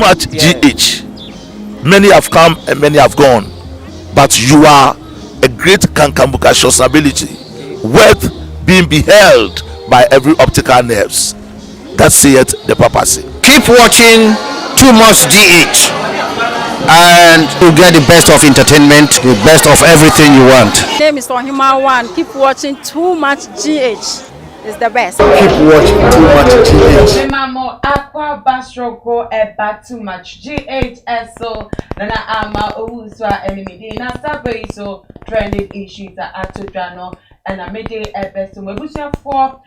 much GH. Many have come and many have gone, but you are a great Kankambuka ability, worth being beheld by every optical nerves. That saith the papacy. Keep watching Too Much GH, and you get the best of entertainment, the best of everything you want. My name is Ohima One. Keep watching Too Much GH. It's the best. Keep watching Too Much GH. Mamo Aqua Bastroko Eba Too Much GH so Nana Ama Ouswa Enemy na Sabe so trending issues at Atujano and a midday best to Mabusia for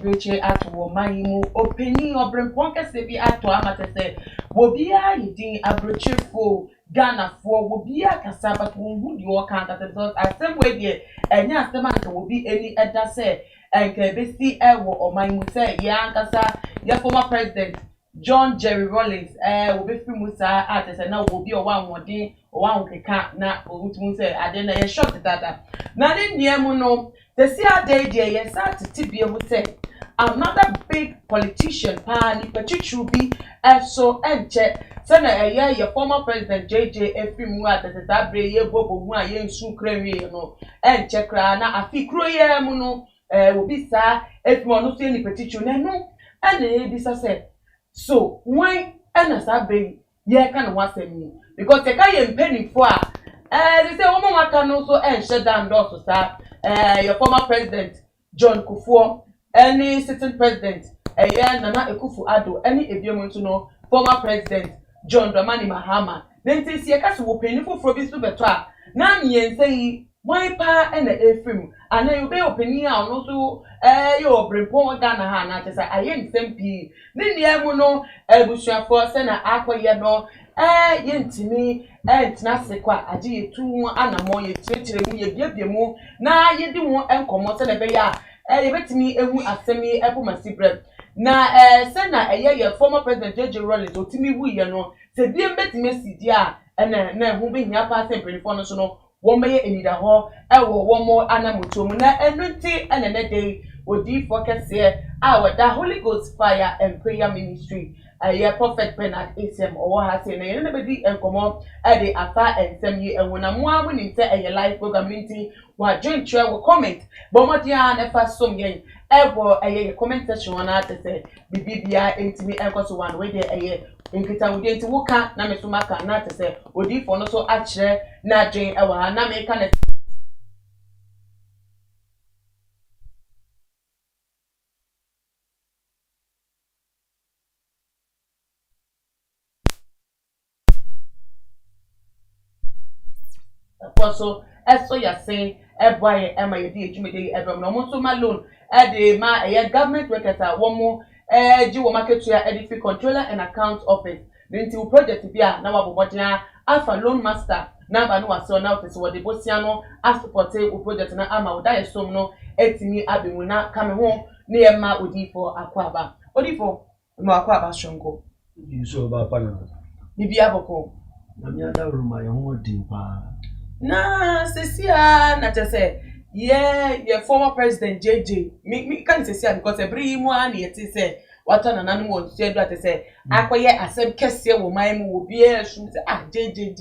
Richie at Womayimu opening or Brimponka Sebi at Amate Wobia Yidi Abrochifo Ghana for Wobia Casaba who you can't at the thought at some way there and yes the man will be any other say and Kebisi Ewo or my Musa Yankasa your former president John Jerry Rawlings will be free Musa artist and now will be a one day or one can't not or Musa I didn't a shot at that. Now in Yemuno the CR day yes to Tibia would say another big politician Pani Pachubi so and check Senator your former president JJ Efimua that is that brave Bobo Yen Sucre and check Rana a fi croye muno will be sir if one no see any petition no and this say so why and as I bring ye can want me because the guy am penny for they say woman can also and shut down doors sir your former president John Kufuor any sitting president Nana Akufo-Addo any ebiemu to know former president John Dramani Mahama then say see ka so penny for bi so beto a na me say why pa and the film and then you be opening out also your Brimpon Ghana ha na say aye nsem pi ni emu no ebusuafo se na akoye no yentimi entina sekwa age yetu anamo ye tiretire mu ye biabia mu na ye di ho enkomo se na be ya ye betimi ehu asemi epomasibre na se na ye former president JJ Rawlings otimi wu ye no se biem betimi sidi a na hu be hia pa se mpelifo no so no won be enida ho ewo wo mo anamoto mu na enunti enene dey odi focus here our the Holy Ghost Fire and Prayer Ministry Prophet Bernard ACM or has say na yen be di enkomo de afa ensem yi enwona mo amuni se eye live program nti wa join share wo comment but mo dia na fa som yen ebo eye comment section wana te say bibia entimi enkoso one we dey eye nkita wo dey nti wo ka na me so maka na te say odi fo no so a kire na join ewa na me ka na so eso ya saying boy am I di ejumede ebram no mo so ma loan de ma government workers a wo mo ji wo market to edify controller and account office nti wo project bia na wa bobodina alpha loan master number no aso na office wo de bosia no a support wo project na ama wo da yesom no etimi abemu na kame ho na ye ma odifo akwaba odifo mo akwaba shongo so ba pa na bibia boko na mi ada ruma ye ho din pa na sesia na tese ye former president JJ me can sesia because every mu an ye ti say wato na nanu won se do atese akoye asem kese wo man mu obi esu say JJ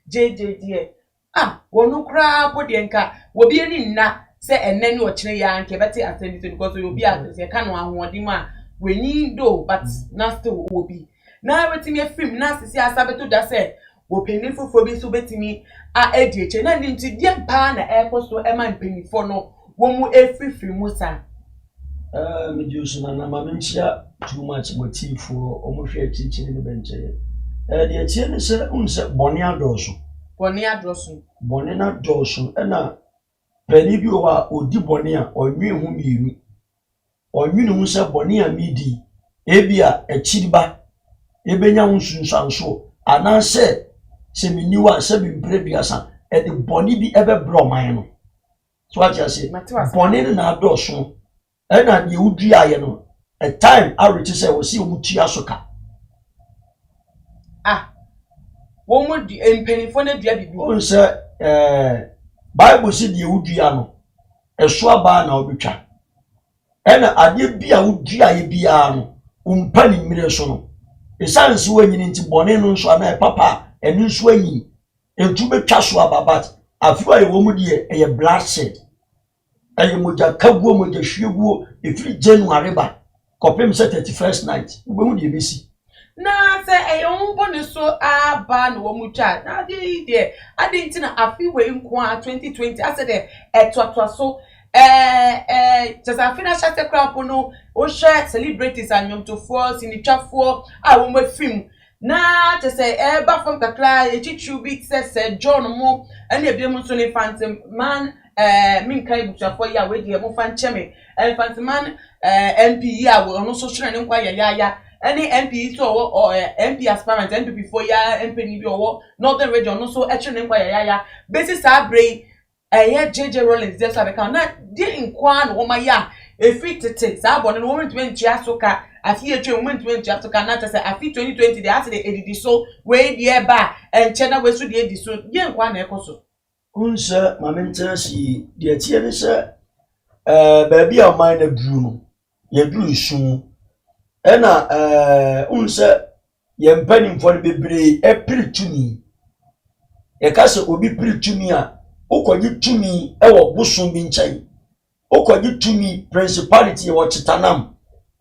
die wonu kra po de nka wo bi ni nna say enne ni o kire ya nke beti asem because obi atese ka no ahodi mu a weni do but na still obi na wetin me film na sesia asabeto da say wo penny fofo bi so betimi a edieche na nti die pa na ekoso e man penny fo no wo mu efifiri mu sa me jusu na ma menchia too much motifo o mo hwe chichiri ne benche de chie ne se unse boni adoso boni na doso e na penny bi o wa odi boni a onwi hu mienu onwi ne hu se boni a midi ebia echiriba ebenya hunsunsanso ananse se miniwa se bimbrebiasa e de boni bi ebe bro man no so atia se boni na adoso e na de udua ye no a time ariti se wo si omutua soka wo mu di empenifo na dua bibi o se bible si de udua no eso aba na obetwa e na ade bia udua ye bia no umpa ni mire so no esan so anyi nti bone no nso ana papa enu nso anyi entu betwa so ababat afiwa ye wo mu de eye bloodshed eye moja kaguo moja hwieguo efiri January ba kopem se 31st night wo mu de besi na se umbo ne so aba no wo mu twa na de ade nti na afiwa nko a 2020 ase de etwatwa so just a finish at the crowd no o share celebrities and yom to force in the chat for I will film na to say eba from kakra e chichu big says John mo and e biemu so le phantom man min kai bucha for ya we de mo fan cheme phantom man MP ya we no so sure ne nkwa ya any MP to or MP aspirant MP before ya MP ni bi owo northern region no so e chere ne nkwa ya basis abre JJ Rollins there so because na dey inkwa no woma ya efi tete sa abone no moment 20 asoka afi etwe moment 20 asoka na tese afi 2020 dey ase dey edidi so we dey ba enche na we so dey edi so ye nkwa na ekoso unse mamenta si dey tie ne se ba bia o man na duru no ye duru sun na unse ye mpanim for bebre e piritumi e ka se obi piritumi a okogi tumi ewo busun bi nchen okogi tumi principality ye wo Chitanam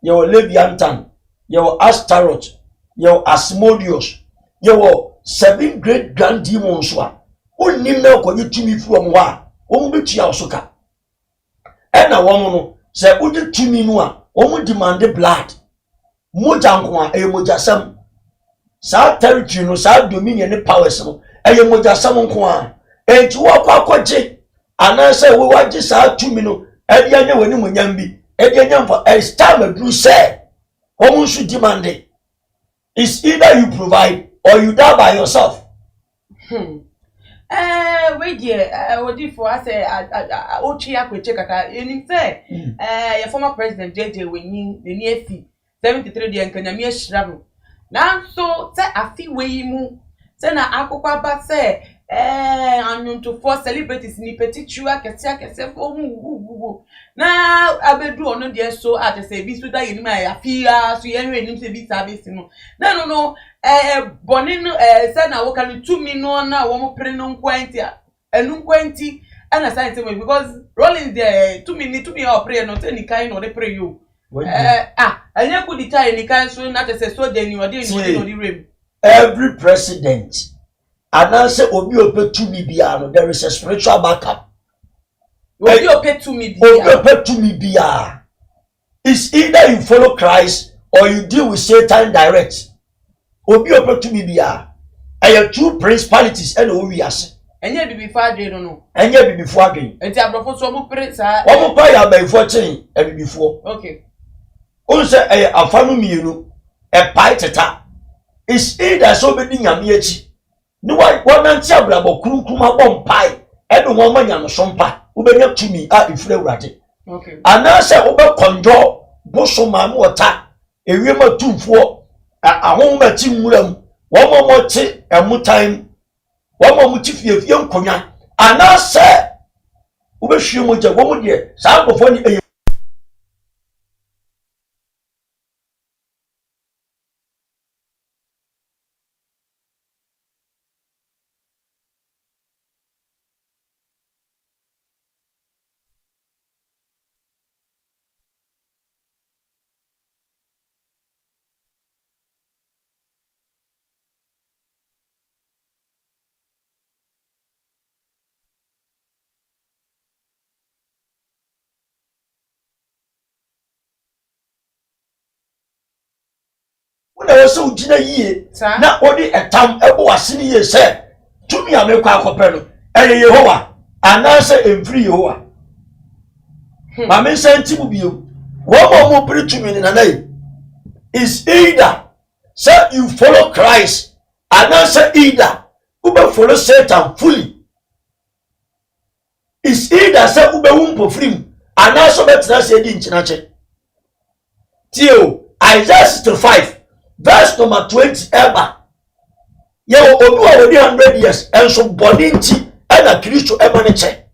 ye wo Leviathan ye wo Astaroth ye wo Asmodeus ye wo 7 great grand demons wa onnim na okogi tumi from wa o mu betua osoka na wo no se ogi tumi no a o mu demand blood moja nko a moja sam sa territory no sa dominion ne powers no moja sam nko a enti wo akwaje anase we waje sa tumi no edi anya wani munyam bi edi anya mfa it's time adru say wo should demand it. It's either you provide or you die by yourself. We dear odi for us ochi akweche kaka enim say your former president JJ Wenyin the near fee 73 de nkanyame ahirabo na so say afi we mu say na akokwa ba say and to for celebrities ni petitua kese for hu na abedu ono de so at say bi so da yin ma afia so ye hwe nim say bi service no na no bonin say na wo kan 2 million na wo mo pre no nkwanti enu nkwanti ana science me because rolling there 2 million pray no say ni kai no dey pray you anya ku di tai ni kai so na say so dey ni odi ni rem every president and answer obi opetu mi bia no there is a spiritual backup obi opetu mi bia it's either you follow Christ or you deal with Satan direct obi opetu mi bia are two principalities and o wiase enye bibi fadwe no enye bibi fadwe enti abrofo so mo pre sa o mo pa ya ba ifo chen e bibi fo okay o se afanu mienu e pai teta it's either so be nyame achi ni wa nanti abrabo kurunkum abom pai edo mo manya no sompa wo benya tumi a ifre urade okay anase wo be konjo bosoma no ota ewiem atumfo ahom ba ti nwuram wo mo ti emutan wo mo ti fiefie nkonya anase wo be hwie mo je wo mo de sa nkofo ni na so ugina yie na odi etam ebo wasini ye se tumi amekwa akopɛ no eye Yehowa anase emfiri Yehowa ma me senti mu bio wo mo bri tumi ni nanai is either say you follow Christ anase either ube follow Satan fully is either say ube wumpo frim anase betra se di nchinache tio Isaiah 65 verse number 20 ever. Ye obi wa 100 years and so body nti and a Christo emaniche.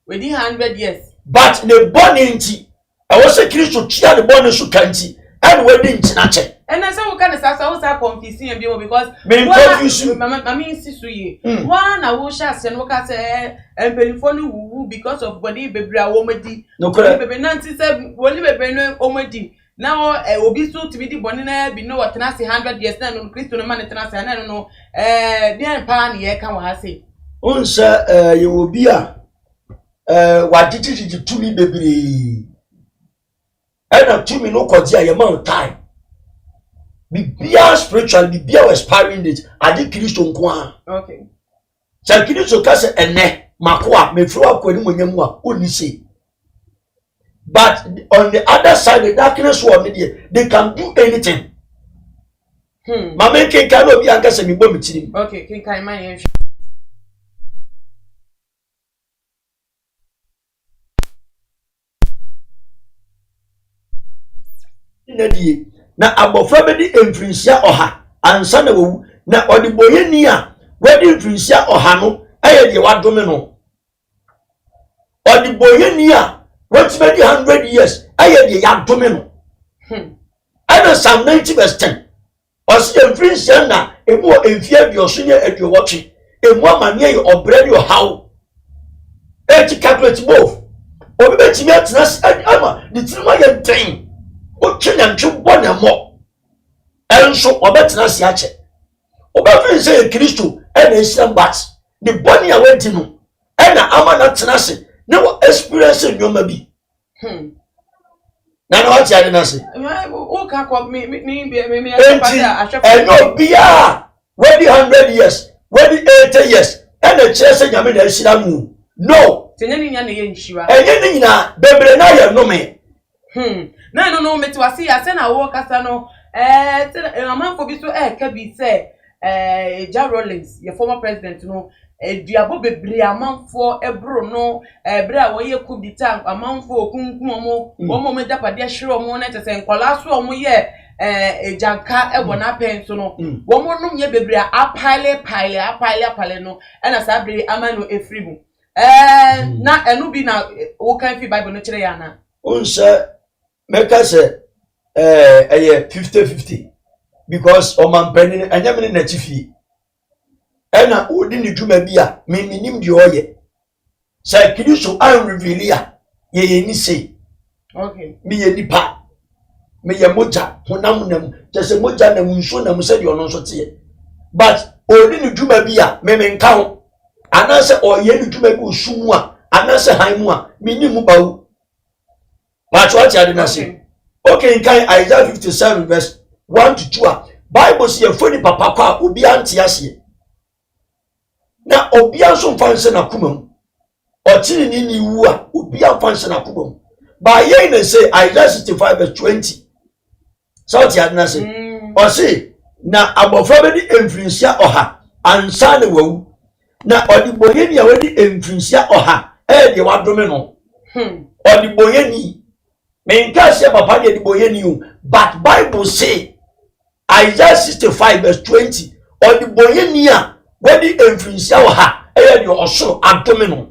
Within 100 years. But the body nti I was a Christo tia the body so kanti and wedding nti na che. And I say we can say so confusing because I mean sisuye one I will share say no ka say empelifoni wu because of body bebre a wo madi no bebe nanti say woni bebe no omadi now obi so to be the boni na bi no what na say 100 years na no Kristo no man na say na no dey pa na ye kan wa say unsa ye obi a wadititi tumi bebre and to me no kwaji a man time bibia spiritual bibia expiring it ade Kristo nko a okay so Kristo ka se ene makoa mefiri akwa ni monyam a oni se but on the other side the darkness one there they can do anything mama ken kan obi anka se mi bo mi tiri okay ken kan man yen nadie na abofra be di emfrinsia oha ansa na wu na odiboyeni a wedi emfrinsia oha no aye de wadome no odiboyeni a wati be di 100 years aye de yadome no ana Psalm 90 verse 10 osi emfrinsia na emu emfia bi osunye aduwotwe emu amane ye obredi o hawo eti calculate both obi be timi atena ama di tinma ye den o twenya ntwe bone mo enso obetena se ache obefin se Kristo ena esiam bat the bone ya wedi no ena ama na tena se ne wo experience nyoma bi na what ya na se o ka ko me eno bia wedi 100 years wedi 80 years ena chese nyame na esira mu no tenyani nya na ye nshira enye ni nyina bebre na ye no me no me to asi ya se na wo kasa no amanfo bi so ka bi se Ja Rollins your former president no duabo bebre amanfo ebro no bre a wo ye kubita amanfo okunkun omo me japade hwere omo na tese nkola so omo ye ejanka ebona pen so no wo mo no ye bebre apile no na sabre amano efrimu na enu bi na wo kan fi Bible no kire ya na unsa meka se 50-50 because o man penin anyame na chifi ena odi ni dwuma bi a minim de oye say Kristo an revealia ye ni say okay mi ye nipa me ye moja honam nam tese moja na munso nam se de ono so te but odi ni dwuma bi a me nka ho anase oye ni dwuma bi osumu a anase han mu a minim bawo but what ya de na say okay in kind Isaiah 57 verse 1 to 2 Bible say foni papa kwa obi ante ase na obi anso fanse na kumam otiri ni wu a obi anfanse na kumam ba ye na say Isaiah 65 verse 20 so what ya na say o say na abofra be di emfrinsia oha ansa na wawu na odiboyeni a wedi emfrinsia oha de wadome no odiboyeni me nka se papa de odiboyeni o but Bible say Isaiah 65 verse 20 odiboyeni a wedi emfrinsia oha de osoro adome no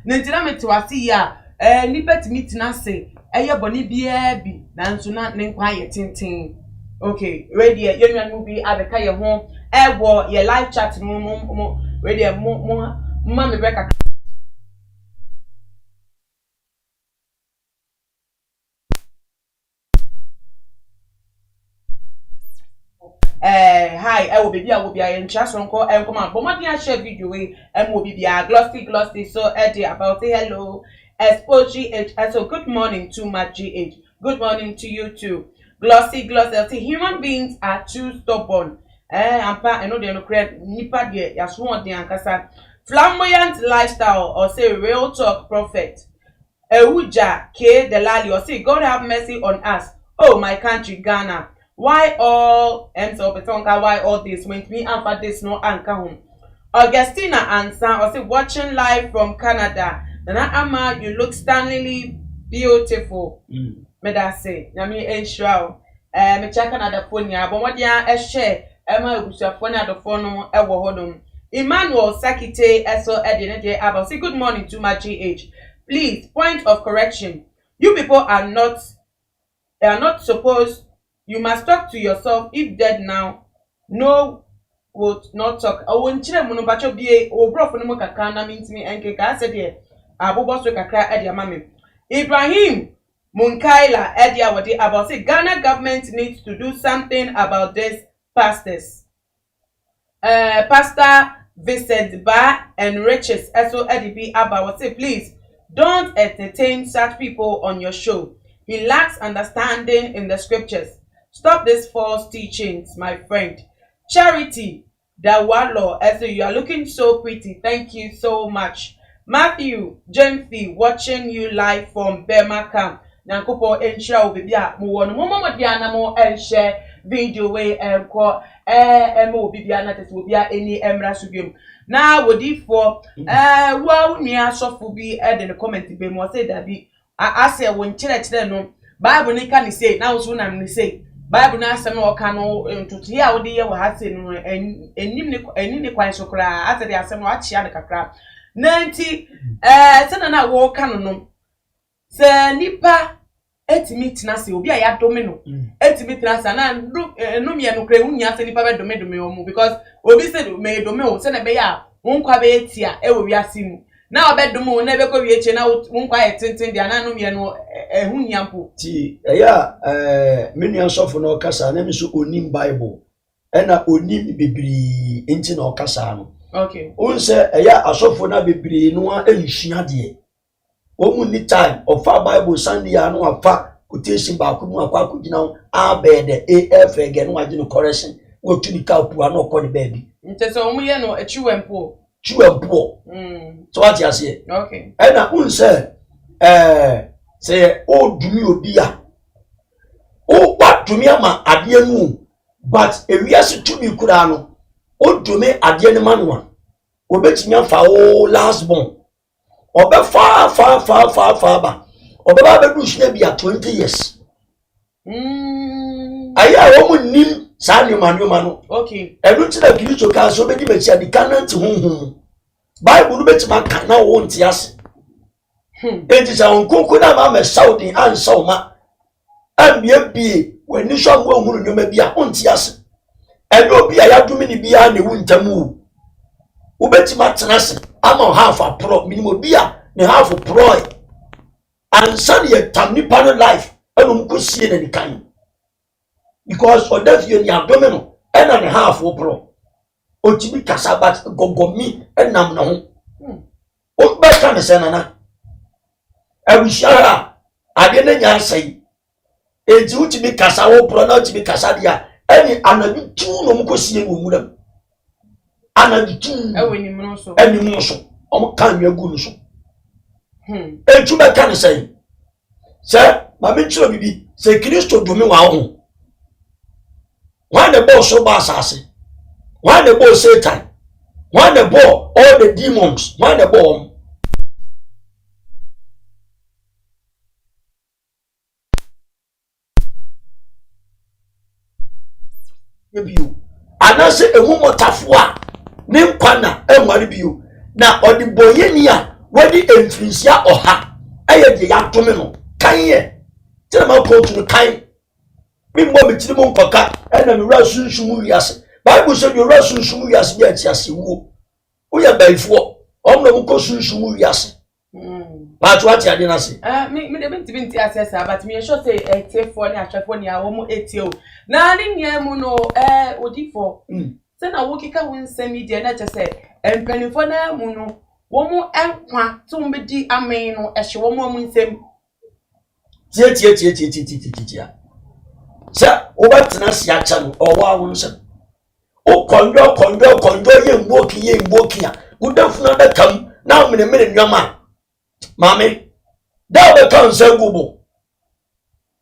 nentina metwasi ya nipet mitina se boni bia bi nanso na ne nkwa ye tenten okay ready yenwan mu bi abeka ye ho wo ye live chat mo ready mo me breka hi I will be there will be in chat on call and come on but what I share video we will be glossy so Eddie about say hello SOGH so good morning to my GH good morning to you too glossy say human beings are too stubborn ampa I know they no create nipa de ya so won de ankasa flamboyant lifestyle or say real talk prophet Ewuja K Delali or say God have mercy on us oh my country Ghana. Why all so betonka why all this when me and this no anka home Augustina Ansa or say watching live from Canada Nana Ama you look stunningly beautiful me that say na me ensure me check Canada phone ya but what ya share Emma Ugusa phone at the phone e wo hodom Emmanuel Sakite eso edine about say good morning to my GH please point of correction you people are not They are not supposed. You must talk to yourself. If dead now, no would not talk. I won't chile mono bacho be o bro for no kakana means me enke ka said here. Abobo so kakra edia mami. Ibrahim Munkaila edia wadi about say Ghana government needs to do something about this pastors. Pastor Vincent Ba and Riches so EDB Abba will say please don't entertain such people on your show. He lacks understanding in the scriptures. Stop these false teachings, my friend. Charity Dawalo, as you are looking so pretty. Thank you so much. Matthew Jemfi, watching you live from Burma Camp. Nankopo enshira obibia mo wonu mo diana mo enshare video we enko mo obibia na tete obia eni emra subiem. Na wodi for wa nua sofo bi de ne comment be mo say da bi ase won kire no Bible ni ka ni say na wo na ni say Bible na asem o ka no ntutu ya wo de ye wo ha say no enim ni kwan so kra ase de asem o achia ne kakra nanti tena na wo ka no se nipa etimi tina se obi aya dome no etimi tina se na no me no kra hunya se nipa be dome omu because obi se me dome o se na be ya wonkwa be etia e wo wiase mu na obe dome na be ko wieche na wonkwa etenten dia na no me no hunya mpo ti eya menu sofo no kasa na me so onim Bible ena onim bibiri enti na okasa no okay unse eya asofo na bibiri no a enhia de omu ni time of our Bible Sunday anu afa quotation ba ku mu akwa akugina abede af again no agino correction wo tuni ka pu anu okọ ni baby ntese omu ye no chiwempo so what you say okay ena unse say o dumi obi a o watumi ama ade anu but ewiase tumi kura no o dumi ade ne manwa obetimi fa o last born obe fa ba obe ba be du shine bia 20 years aya wo munnim sa nyoma no okay enu ti na Kristo ka so be di mechi adi kanant hunhun Bible no beti man kan na wo nti ase enti sa onkonko na ma me Saudi an sauma ambie bie wani so ngo hunu nyoma bia onti ase enu obi aya dumi ni bia na wu ntamu ubeti matena se ama half a pro minimum bia ne half a pro and san ye tam ni pan life enu mkosie na nikan because for that you ni abdomino ena ne half a pro otimi kasabat gogomi enam na ho o ba kan se nana abushara ade na nya sai enti utimi kasa wo pro na utimi kasa dia eni anabi tu no mkosie wo muram anabitu eweni mnoso eni mnoso omo kan wi agu nso etu be kan sei se ma me chiro bibi se Kristo domi wa ho wan the boss so ba asase wan the boss Satan wan the boss all the demons wan the boss ebiu anase ehumotafo a ne nkwana enware bio na odiboyeni a wadi emfrinsia oha aye de yatome no kan ye tira ma kotu no kan mi mo bitiri mo nkoka ena mi ra sunsumu wiase Bible say you ra sunsumu wiase bi atiase wo uya baifo omno mo ko sunsumu wiase but what you na say me de binti asesa but me sure say etefo ni atwefo ni awo mo etio na ni nyemu no odifo se na wo kika wo nsemi de na che se empanifo na mu no wo mu enkwa tum be di amen no ehye wo mu nsem tie se wo batena si acha no owa wo nsem o kondo ye mboki a udafuna da kam na mene nwama mame da be kan sangubo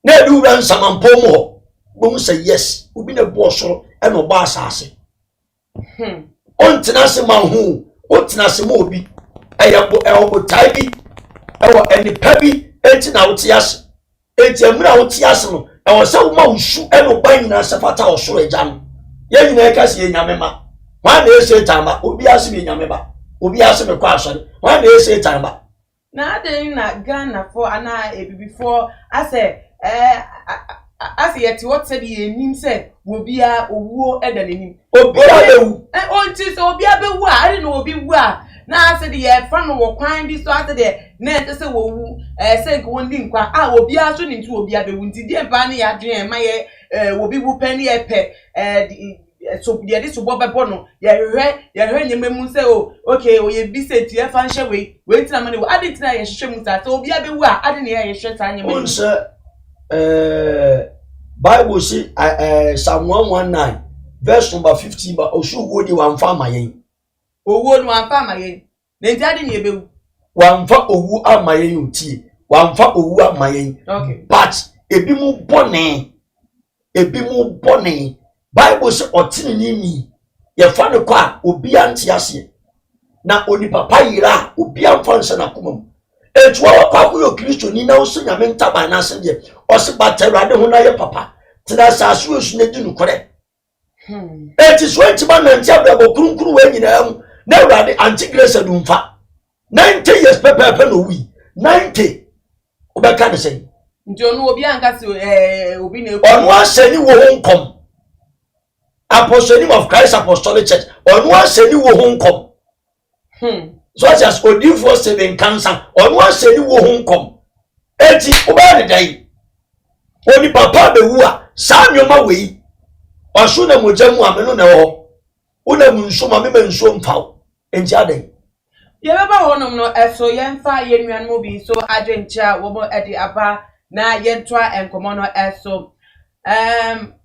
na du ran samampom ho bo say yes obi na bo soro e no ba asase on tinase manhu o tinase mo obi ayabo ewo taibi ewo enipa bi enti na wotiase enti amura wotiase no ewo se wo ma usu e no ban na sefata osoro eja no ye nyina e kasi enyame ma wa na ese tamba obi ase be enyame ba obi ase me kwa asore wa na ese tamba na ade na Ghana for ana ebibi for ase as yet what said ye nim said will be a wo edanim Obia bewu. Onti so obia bewu a I no obi wu a na said ye fa no wo kwan bi so ase de na ete se wo wu say ko ndi nkwa a obia so ni ntu obia bewu nti de ba na ya dwen ma ye obi wu pani e pe so ye dis bo bebo no ye hwe nyememu say o okay o ye bi say tie fa nhye we tina mane wo ade tina ye hwehwe mu sa so obia bewu a ade ne ye hwehwe sa nyememu Unse Bible say Psalm 119 verse number 15 but osu wo di wan fa mayen. Owo no wan fa mayen. Na nti ade ne ebewu. Wan fa owu amayen utie. Wan fa owu amayen. Okay. But ebi mu bone. Bible say otini ni ye fa ne kwa obi ante ase. Na oni papa yira obi amfa nse na komam. Etuwa wakwa kuyo Kristo ni na usu nyame ntaba na ase de. Osi baterade ho na ye papa. Tina sasu osu ne di nukore. Eti so entiba na ntia brabo kurunkuru we nyina mu. Na urade anti-grace dumfa. 90 years pepe no wi. 90 obeka ne sei. Nti onu obi anka si obi na eku. Onu aseni wo honkom. Apostolic of Christ Apostolic Church. Onu aseni wo honkom. So as odifo seven cancer. Onu aseni wo honkom. Eti oba ne dai. Oni papa be wu a sa nyoma we. Osu na mojamu amenu na ho. Una munso ma me nso mfaw. Enti adai. Ye baba honom no eso yemfa ye nwan mo bi so adwencha wo mo edi aba na yentoa enkomo no eso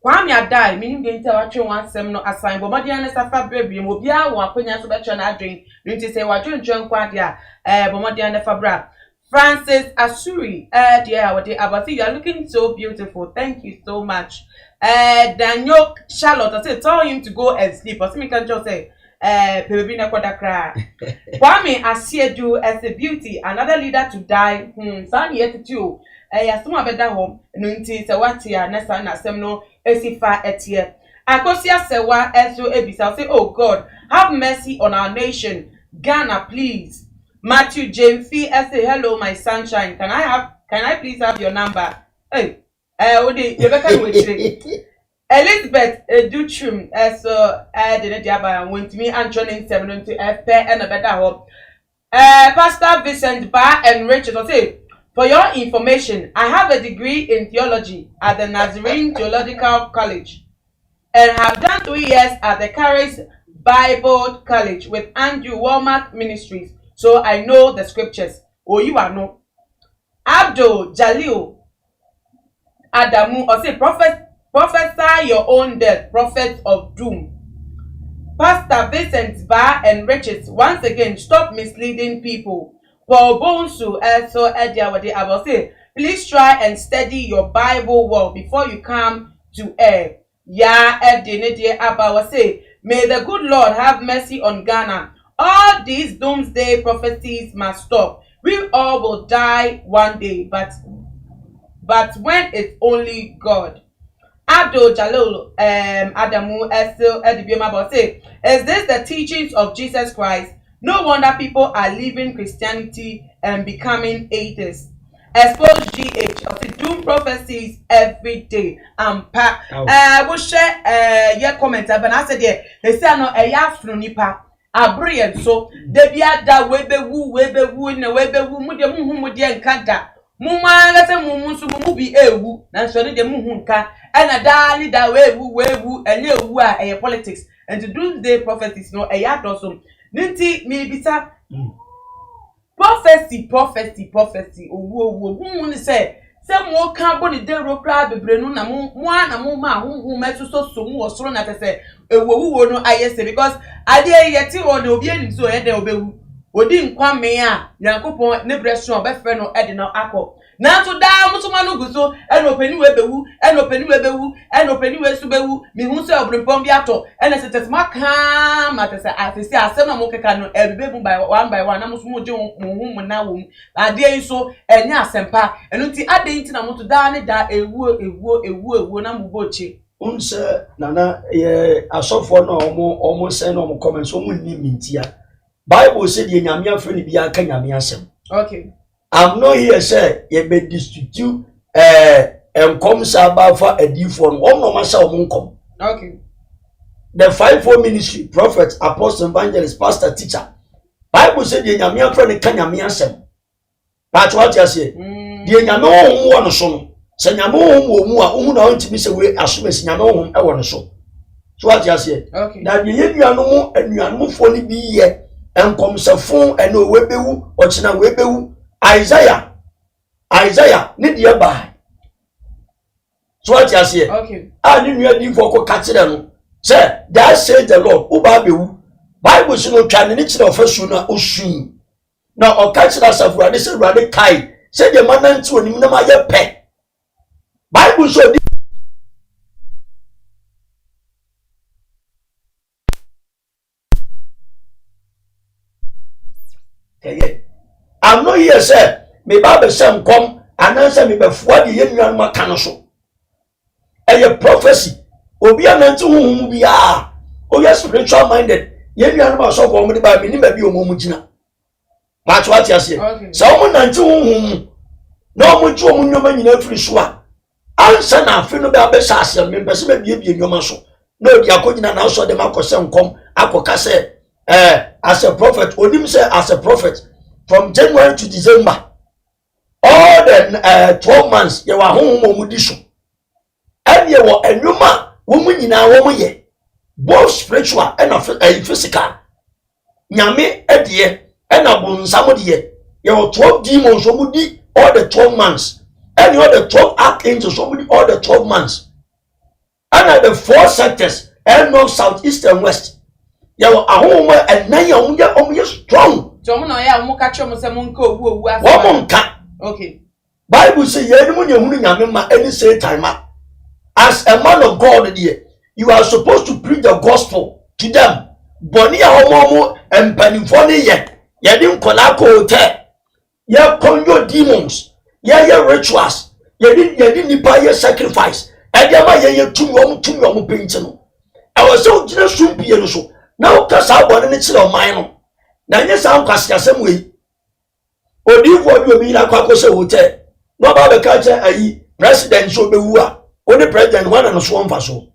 Kwame Adai minim de ntia watwe wansem no asan bo modian ne safa brebie mo bia wo akonya so betwe na adwen nti se wadwenche nkwa de a bo modian ne fabra Francis Asuri dear what about you are looking so beautiful, thank you so much. Daniel Charlotte I say tell him to go and sleep or me can just say Perebi na kwada kra. Kwame Asiedu as a beauty, another leader to die. San yet too. Yasuma beda home. Nunti se watia nesa na semno esifa etie. Akosia sewa eso ebisa say, oh God, have mercy on our nation. Ghana, please. Matthew James Fee say, hello, my sunshine. Can I please have your number? Hey, Odi, Rebecca Witchy. Elizabeth Dutrum so didn't diaba went me and joining 7 to FP and a better home. Pastor Vincent Bar and Rachel say, for your information, I have a degree in theology at the Nazarene Theological College and have done 3 years at the Charis Bible College with Andrew Walmark Ministries, so I know the scriptures. Oh, you are no. Abdul Jalil Adamu or say prophesy your own death, prophets of doom. Pastor Vincent Bar and Riches, once again, stop misleading people. Paul Bonsu also Edia what I will say, please try and study your Bible well before you come to air. Ya Edinidi Abba will say, may the good Lord have mercy on Ghana. All these doomsday prophecies must stop. We all will die one day, but when it's only God. Abdul Jalil Adamu Esil Edibioma say, is this the teachings of Jesus Christ? No wonder people are leaving Christianity and becoming atheists. Expose GH of the doom prophecies every day. We'll share your comments, but I said, yeah, they say no a yafru nipa. Abrian so they be at that webe wu in a webe wu mudia nkada. Muma let them musu mubi ewu, and so the muhunka, and a dali da wewu, and you are a politics, and to doomsday prophecies no a yard or so. Ninti me bisa prophecy owo say mo kan bo ni dero kra bebre no na mo na mo ma hu metu so mu osoro na tese ewo no ayese because ade yeti o de obi enim so e de obewu odi nkwa me a Yakopon ne breso obefre no e de no akọ na to da mutuma no guso e no pani we bewu we subewu mi hu se obrempom bi ato e na setesma ka matese afisi asem na mo keka no ebebe mu by one na musu mo je mu na wo ade so enya asempa enunti ade nti na mutu da ne da ewu na mu boche unse nana ye asofo na omo se na omo comments omo ni mintia Bible said ye nyame afre ni bia ka nyame asem. Okay. I'm not here say ye be distribute enkom sa ba fa adifo no om no ma sha om nkom. Okay. The fivefold ministry, prophet, apostle, evangelist, pastor, teacher. Bible said the nyame afra ne ka nyame asem. But what you say? The nyame ohun wo no so no. Se nyame ohun wo mu a ohun na ontimi se we asomesi nyame ohun e wo no so. So what you say? Okay. Na the anuanom fo ni bi ye enkomsefo ene owebewu ochina webewu Isaiah ne de ba. So what you say? Okay. Ni nua di fo ko ka kire no. Say that says the Lord uba bewu. Bible say no twa ne kire ofasu na osun. Na o ka kire asafurade se urade kai. Say the man nti onim na ma ye pe. Bible so I'm not here say me ba be sem kom anansa me be fuade ye nua no maka no so. Eye prophecy obi ananti huhum bia o ye spiritual minded ye nua no so ko mo de ba me ni ba bi o mo gina. Match what you say. So mo nanti huhum no mo ju o mo nyoma nyina firi so a ansa na afi no ba be sha asem me pese me bie nyoma so. No di akogina na so de makose nkom akoka say as a prophet odim say as a prophet from January to December all the 12 months ye wa honhom omudi so and ye wo enwuma wo mu nyina wo mu ye both spiritual and physical nyame edie and abonsam de ye wo 12 demons omudi all the 12 months and all the 12 archangels omudi all the 12 months and the four sectors and north south east and west ye wo ahonhom enan ya omu strong. So mo no ya mo ka che mo se mo nka owu asa. Wo mo nka. Okay. Bible say ye ni mo nyehunu nyame ma any say time as a man of God there you are supposed to preach the gospel to them. Boni ya homo empanifo ne ye din kola ko hotel. Ye conjure demons. Ye rituals. Ye din nipa ye sacrifice. E dia ma ye tumi omo penti no. E wo se o gina sumpie no so. Na o ka sa boni ne kire o man no. Na nye sa nkwasi asem we odifo bi obi na kwakose hotel no ba be ka che ayi president so bewu a oni president wana no so mfa so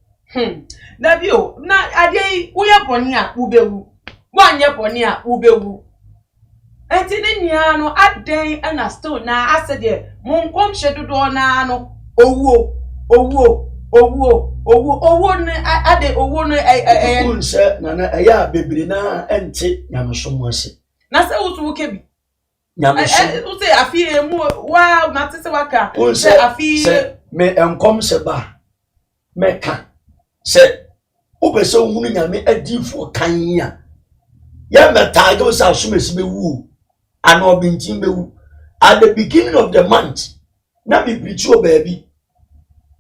na bio na ade wo ye boni a wo bewu wo anye boni a wo bewu enti ne nia no aden na still na asede mo nkom hyedodo na no owo ne ade owo no unse na eya bebiri na ente nyamesom ase na se wo so kebi nyamesom wo se afie mu wa na tese waka se afie me enkom se ba me ka se obese ohunu nyame adifo kan ya meta go sa asumesi bewu ana obintin bewu at the beginning of the month na be preach o baby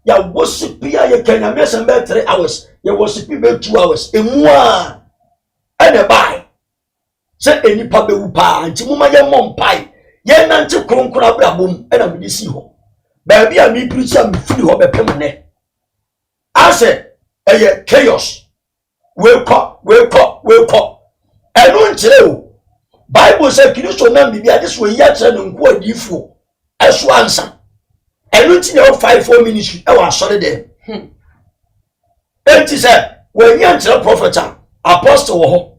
ya worship ya ye kenya me se be 3 hours ya worship be 2 hours emu a ene bai se enipa bewu pa nti muma ye mompai ye nante kronkron abrabom ena me disi ho baby a me preach am firi ho bepem ne ase eye chaos wake up enu nkyere o Bible say Kristo na bibia this we ya kyere no nko adifo eso ansa enu nti na 5-4 ministry e wa sori dem enti say when you enter prophet apostle ho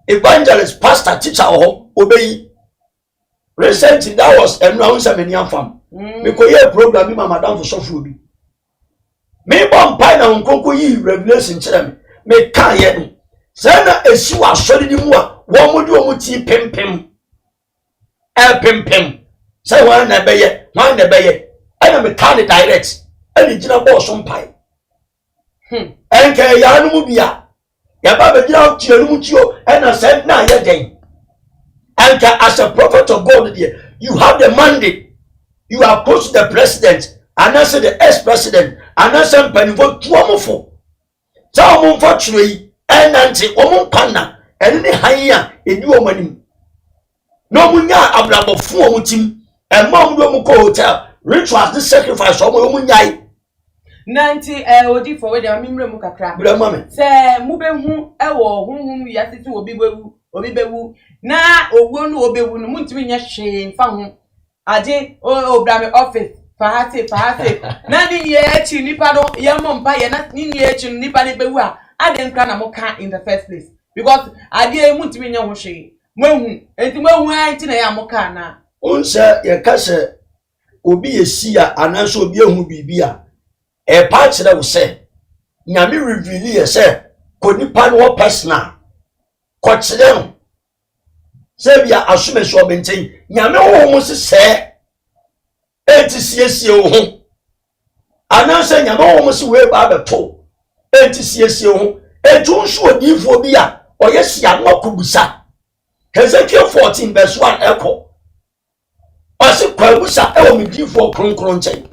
evangelist pastor teacher ho obeyi recently that was enu ansa many afam because here program bi madam for sofro bi me bon pai na nkonko yi revelation kyere me kan ye no sana esi wa sori di mu a wo mudi o muti pempem pempem say wan na beye ana me kan direct ani gina boss mpai enke ya no mu bia ya ba be gina tie no mu tio ana say na ye den enke as a prophet of God there you have the mandate you are close to the president and also the ex-president and also mpanifo tuomofo sa mo mfa twere yi enanti omo kwanna ene ne han a edi omanim no munya abrabofo omutim emma omo ko hotel rituals the sacrifice omo nyai nanti odi for we dem mimre mu kakra bra mame se mu behu ewo hunhum yasiti obi bewu na owo no obewu no muntimi nya hwe mfa ho ade o bra me office Fahate. Na ni ye chi nipa no ye mompa ye na ni ye chi nipa ne bewu a aden kra na mo ka in the first place because ade mu ntimi nya ho hwe mohu enti mohu anti na ya mo ka na onse ye ka se obi yesi a ananso obi ehu bibia e pa kire wo se nyame reveal ye se ko nipa no personal ko kire no se bia asumesi obenten nyame wo mo se enti siesie wo ho ananse nyame wo mo se we ba beto enti siesie wo ho etu nso odifo bi a oyesi anokubusa Hezekiel 14 verse 1 echo ose kwabusa ewo midifo kronkron nchen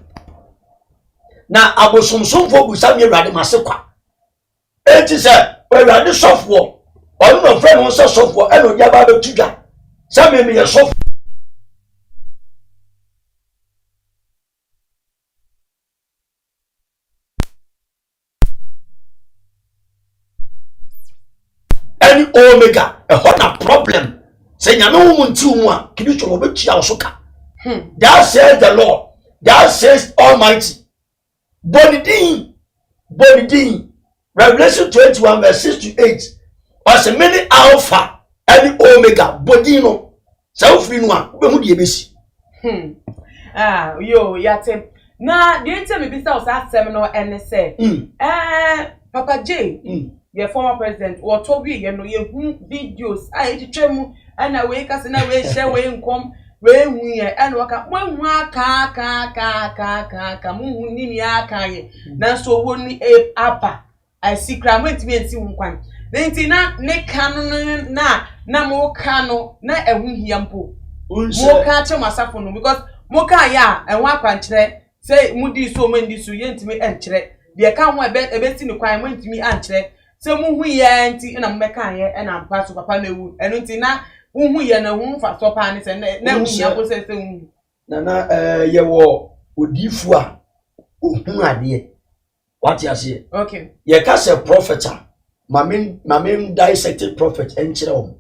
na abosomsomfo busa mi Awurade masekwa enti se Awurade sofo onu no friend won se sofo eno dia ba betudwa se me ye sofo any omega a hot problem say nyame wo nti mu a kini cho wo betua wo soka that says the Lord, that says Almighty. Bonidin Revelation 21 verse 6 to 8 as many alpha and omega bodino so free no a be hu de ebesi yo yate na the enter me bisa us asem no ene say Papa J the former president or tobi ye no ye hu videos etwetwem ana we kase na we share we nkom we hu ye ana waka hu aka mu ni aka ye na so woni apa I see cramment me nti nkwan nti na ne kanu na mo kanu na ehu hiampo mo ka che masafo no because mo ka ya enwa akwankyere say mudi so mandi so ye ntimi enkyere de ka ho ebe ti ne kwan mo ntimi ankyere se mu hu ye nti na mmeka ye na ampa so papa na ewu eno nti na hu ye na hu fa so pa ni se na hu ya ko se hu na ye wo odifu a ohun ade what you say okay ye ka se prophet mamen dissected prophet enkyere o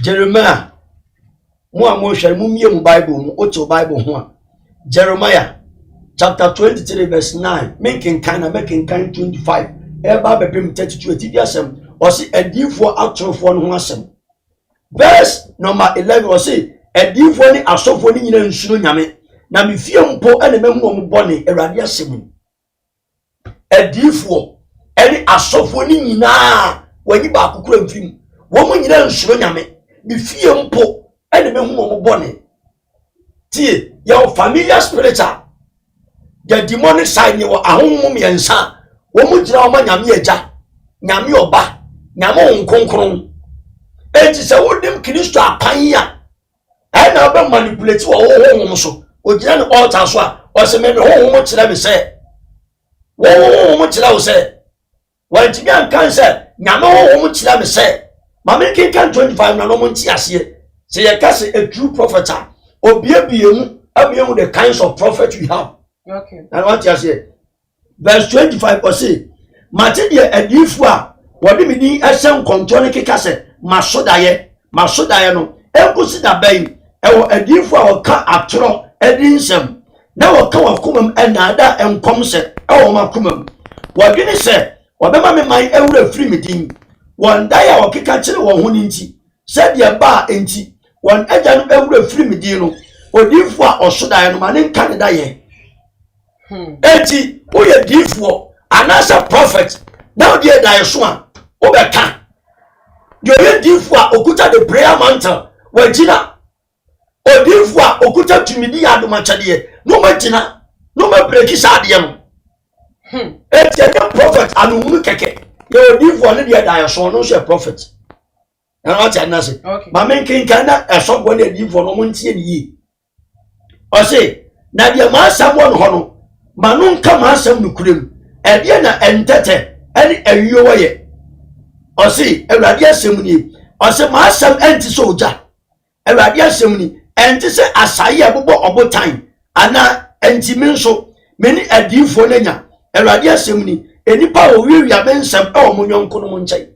Jeremiah mo hwere mu mie mu Bible mu oto Bible ho a Jeremiah chapter 23 verse 9 making kind 25 eba bepem 32 etidiasem o se adifo atrofo no ho asem verse number 11 o se adifo ni asofo ni nyina nsuro nyame na mefie mpo ene memu mo bone Awurade asem adifo ene asofo ni nyina wani ba akukura mfim wo mo nyina nsuro nyame mefie mpo ene memu mo bone tie your familiar spiritual the demonic side ni wo ahonhom yensa wo mu gira wo nyame agya nyame oba nyame nkonkron enti se wodim Kristo apan a na be manipulate wo honhom so ogira ne altar so a o se me honhom kira me se wo honhom kira wo se wanti bian kan se nyame honhom kira me se mame kinkan 25 na no mo nti ase se ye ka se a true prophet obiebie mu the kinds of prophet we have. Okay. And what you say? Verse 25 or say, Matidia Edifua, what do mean? Essam control kase, Masodaye no, Ekusida Bay, Edifua or car atro, Edinsem. Now come of Kumum and Nada and Comse, Makumum. What did he say? Whatever me my ever free meeting. One day our kikachi or Huninti, said your bar enti, one agent ever free meeting, or Difua or Sodayan man in Canada ye. Eti oye difo anasa prophet now there die so an obeka yo difo okuta the prayer mantle wagina odifo okuta tumidi adoma chade no magina no ma break sade no eti the prophet anu keke yo difo ne there die so no so prophet na what you say ma men kin kana esogbo ne difo no mo ntie ni yi o say na dia ma samon ho no manun kama asem nukurem ede na entete ene awiyo ye o si Awurade asem ni o si ma asem enti so oja Awurade asem ni enti se asaye abobo obotan ana enti menso meni adifo nanya Awurade asem ni enipa owiwia bensem e o munyonko no nkyai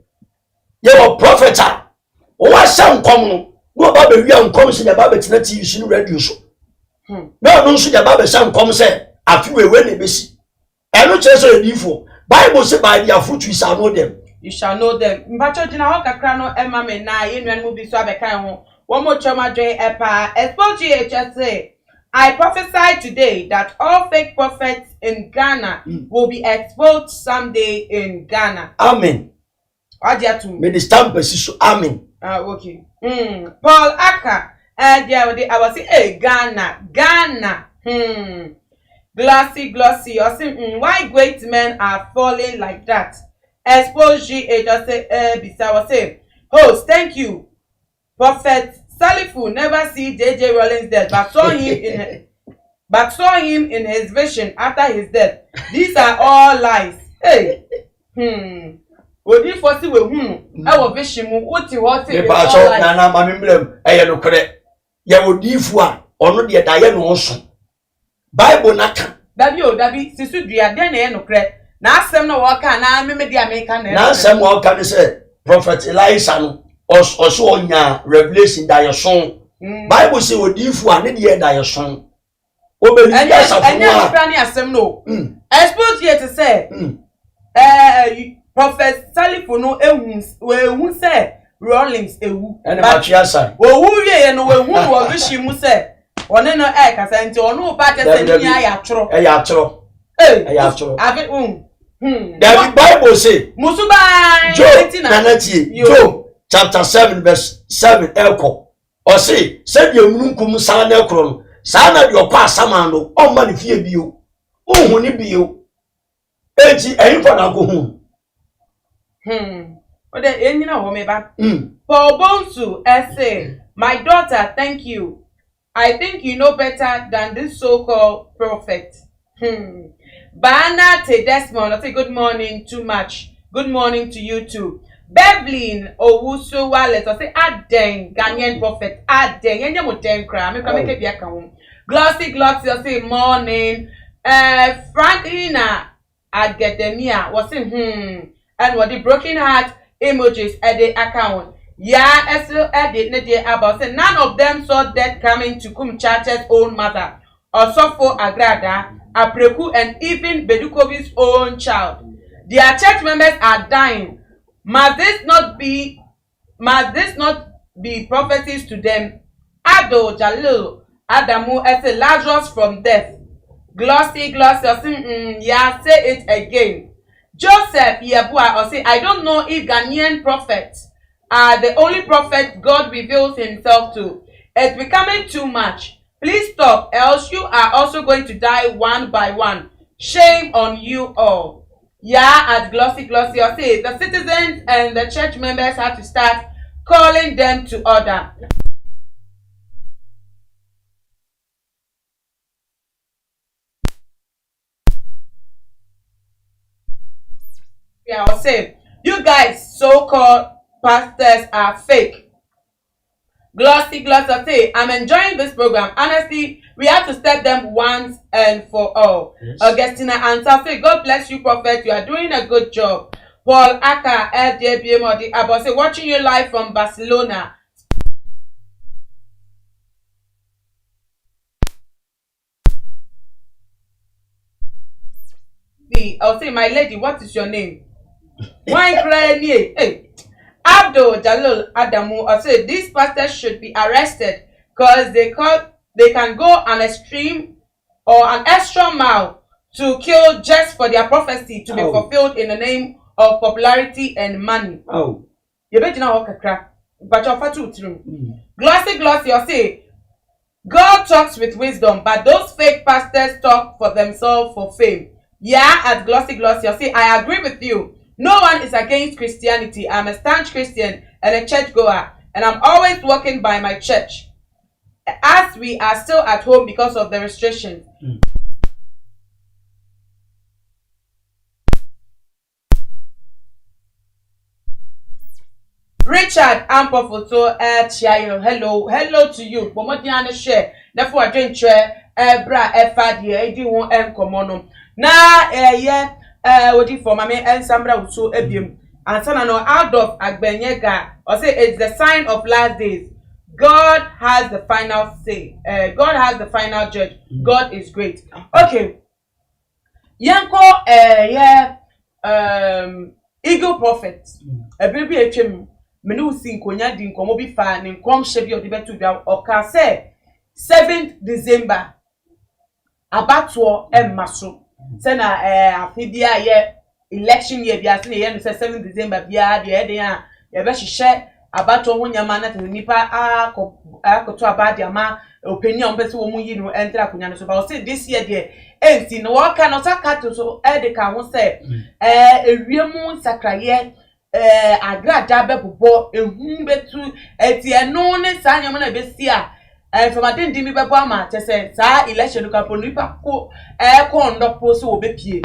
ye o prophet o wa sam kom no no ba be wia nkom se ya ba betina TV so radio so na no nso ya ba be sam kom say afi we na besi eno che so edifo Bible say by their fruit you shall know them. You shall know them. Mbacho jina ho kakra no ema me na ye nuan mu bi so abekan ho. One more choma joy epa. Expo GHS say, I prophesy today that all fake prophets in Ghana will be exposed someday in Ghana. Amen. Wadiatu. May the stamp persist. Amen. Okay. Paul Aka. And I was saying, hey, Ghana. Glossy. I say, why great men are falling like that? Expose GH. I say, host, thank you. Prophet Salifu never see JJ Rollins dead, but saw him in his vision after his death. These are all lies. Hey. Odi fosi we our vision mu oti what is all lies. Nana mamimblem no kre. Ya odifu a ono de da ye no so. Bible naka. Dabi sisu dua de na ye no kre. Na asem no wo ka na me de America na. Na asem wo ka say Prophet Elisha no also onya revelation da ye so. Bible say odifu a ne de da ye so. Obeli ya safu. Enya kra ni asem no. Expose here to say Prophet Salifu no ehun say Rollins ewu. And Machiasa. Owu ye no ehun wo bishi mu say one no ka say nti ono ba te say ni ya tro. Ya tro. Ya tro. Ave The Bible say Musuba Job Nanatie Job chapter 7 verse 7 elko. O say said ye munkum sa na ekro no. Sa na de okwa asama no o ma ne fie bio. Ohun ni bio. Eji eyin na go hu. Ode enyina wo me ba. Paul Bonsu say, my daughter, thank you. I think you know better than this so-called prophet. Bana te Desmond, I say good morning too much. Good morning to you too. Bevlin Owusu Wallet, I say Aden Ghanaian prophet. Aden, yenye mo den kra. Me come make biaka home. Glossy, I say morning. Franklina Academia was saying and what the broken heart emojis at the account. Yeah, still edit about say none of them saw death coming to Kum Church's own mother, or Sofo Agrada, Apreku, and even Bedukovi's own child. Their church members are dying. Must this not be prophecies to them? Ado Jalil Adamu as a Lazarus from death. Glossy, yeah, say it again. Joseph Yabua or say, I don't know if Ghanaian prophets are the only prophet God reveals himself to. It's becoming too much. Please stop, else you are also going to die one by one. Shame on you all. Yeah, at Glossy, or say, the citizens and the church members have to start calling them to order. Yeah, I'll say, you guys, so-called pastors are fake. Glossy, say, I'm enjoying this program. Honestly, we have to step them once and for all. Yes. Augustina Answer, say, God bless you, prophet. You are doing a good job. Paul Aka, LJBM, or the Abba, say, watching you live from Barcelona. I'll say, my lady, what is your name? Hey, Abdul Jalil Adamu, I said these pastors should be arrested because they can go on a stream or an extra mile to kill just for their prophecy to be fulfilled in the name of popularity and money. You bet you know what crack, but you're far too true. Glossy, I say God talks with wisdom, but those fake pastors talk for themselves for fame. Yeah, at Glossy, I say I agree with you. No one is against Christianity. I'm a staunch Christian and a churchgoer, and I'm always walking by my church. As we are still at home because of the restrictions. Richard Ampofoto Chiayo, hello to you. Bomodiana share. Therefore, I drink chair, bra, fadi, I do want encomono. Na, wodi for mame ensambra uso ebiem ansana no out of agbenyega or say it's the sign of last days. God has the final say. God has the final judge. God is great. Okay. Yanko Eagle Prophet. A baby HM menu sin konya di nkomo bi fa ne nkom hye bi odibetu bia oka say 7th December abato emmaso say na afibia ye election year bia say ye no say 7th December bia de e den a ye be hye abato ho nyama na nipa akoto abadi ama opinion be say wo mu yi no entra konya no so ba say this year de enti no wo ka no sakato so e de ka ho say ewiemu sakraye agrada bebobo ehun betu eti eno ne sanya mo na besi a from adendi mi bebo ama te say sa election ka ponu pa ko ko ndopo so obepie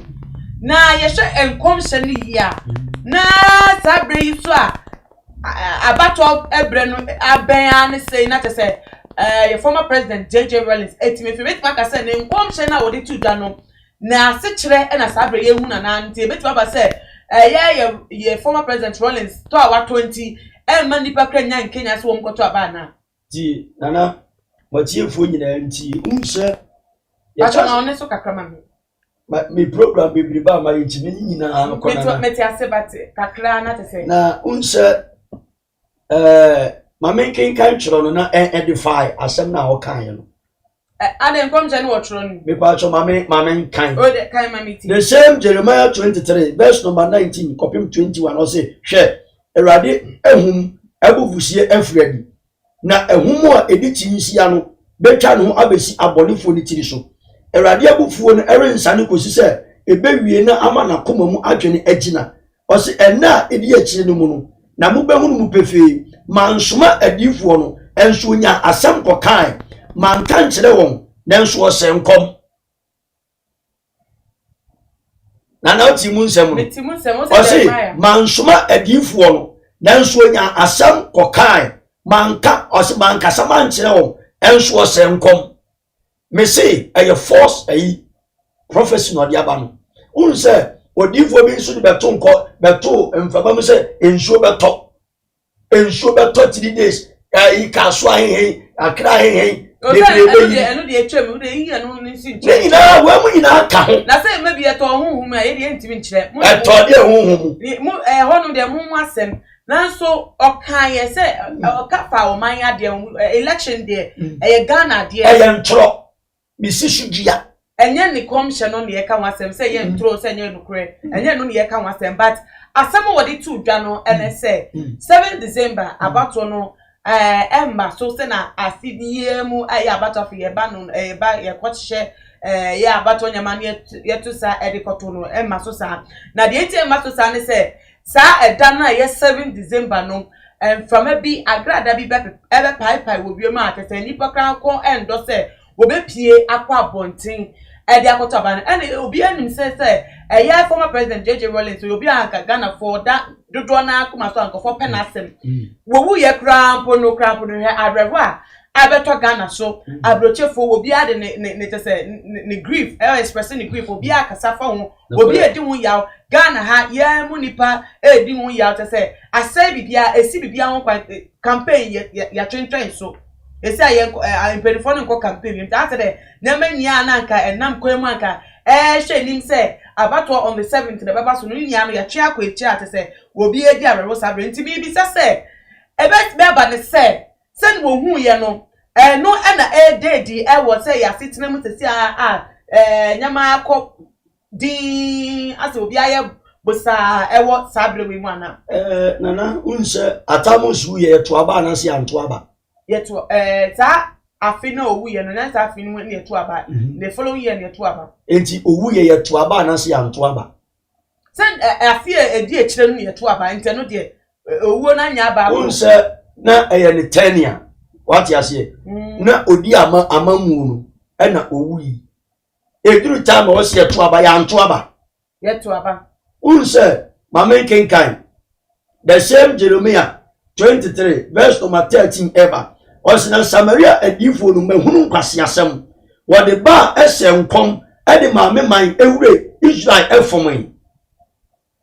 na ye hwe enkomhye ne yi a na sa bre yi so a abato ebre no aben an say na te say your former president JJ Rawlings etime fi bet maka say ne enkomhye na wo de tu dwa no na se kire na sa bre ye hu na na nti betu aba say yeah, former president Rawlings to our 20 man nipa kranya Kenya so won koto aba na ti nana matiefo nyina nti unse ya na one so kakrama me program bebriba ma yitimi nyina akona na meti asebate kakra na te say na unse ma menken kan chiro no na edify asem na ho kan no Adam come to watch run. Me pa cho mame kind. Oh, the kind mami. The same Jeremiah 23, verse number 19, copy 21. I say, share. Erade ehum ebufusie efredi. Na ehum a editi nsia no betwa no abesi abonifo ni tiri so. Erade ebufuo no erensane kosi se ebewie na ama na koma mu adwene agina. O se ena edi akire no mu no. Na mu behunu mu pefe mansoma adifuo no enso nya asem kokan. Man kan kire won nanso o se nkom na oti mu nsem no o se mansoma adifuo no nanso nya asam kokan manka o se manka saman kire won enso o se nkom me se eye force ayi prophecy no dia ba no un se odifuo bi nso beto nko beto mfaba mu se enso beto 3 days ayi ka so ahen akra ahen eno de etwem de yi eno ni si nche na wa mu nyina ka ho na say maybe eto honhum a ye de ntimi nkyere mu eto de honhum mu hono de mu asem nanso okan ye say okafa o man ade election de Ghana de ntro misisudua enye ni commission no ne ye ka wasem say ye ntro say enye nukure enye no ne ye ka wasem but asem wo de tu dwa no ene say 7 December abato no emma so se na asibie mu ya abato fi ye ba no ba ye kwotche ya abato nyama ne yetu sa edikoto no emma so sa na de enti emma so sa ne se sa eda na ye 7 December no from bi agrada bi be pai wo bi mu atese nipa kran ko endo se wo be pie akwa abonten edi akoto aba na obi anim se ya former president JJ Rawlings obi anka Ghana for that dodo na akoma so anka for penasem wo wu ye krampo no he arewo a abeto Ghana so abrochefo obi ade ne tese ne grief expressing the grief obi akasa fa ho obi edi hu yaw Ghana ha ye mu nipa edi hu yaw tese asai bibia esi bibia ho campaign ya 2020 so esi aye imperial nko campaign mi ta de na mania na anka enam kwemu anka hwe nim se abato on the 7th the baba so no nia no ya twa akwa echi atese obi edi arewo sabre nti bi bi se ebet be ba ne se sen wo hu ye no no na dedi wo se ya sitena mu tesi nyama akọ din ase obi aye bosa wo sabre we mu ana nana unse atamusu ye to aba na se anto aba ye to sa afina owu ye no na sa afina ne to aba the following year ne to aba enti owu ye to aba na se anto aba sen afia edi ekire no ye to aba enti no de owu na nya aba unse na eye ne tenia what ya say na odi amamu no na owu yi eduru time o se to aba ya anto aba ye to aba unse mama kenkan the same Jeremiah 23 verse number 13 ever osina Samaria adifo no mahunu kwase asem wo de ba ese nkom ade maame man ewure Israel efomai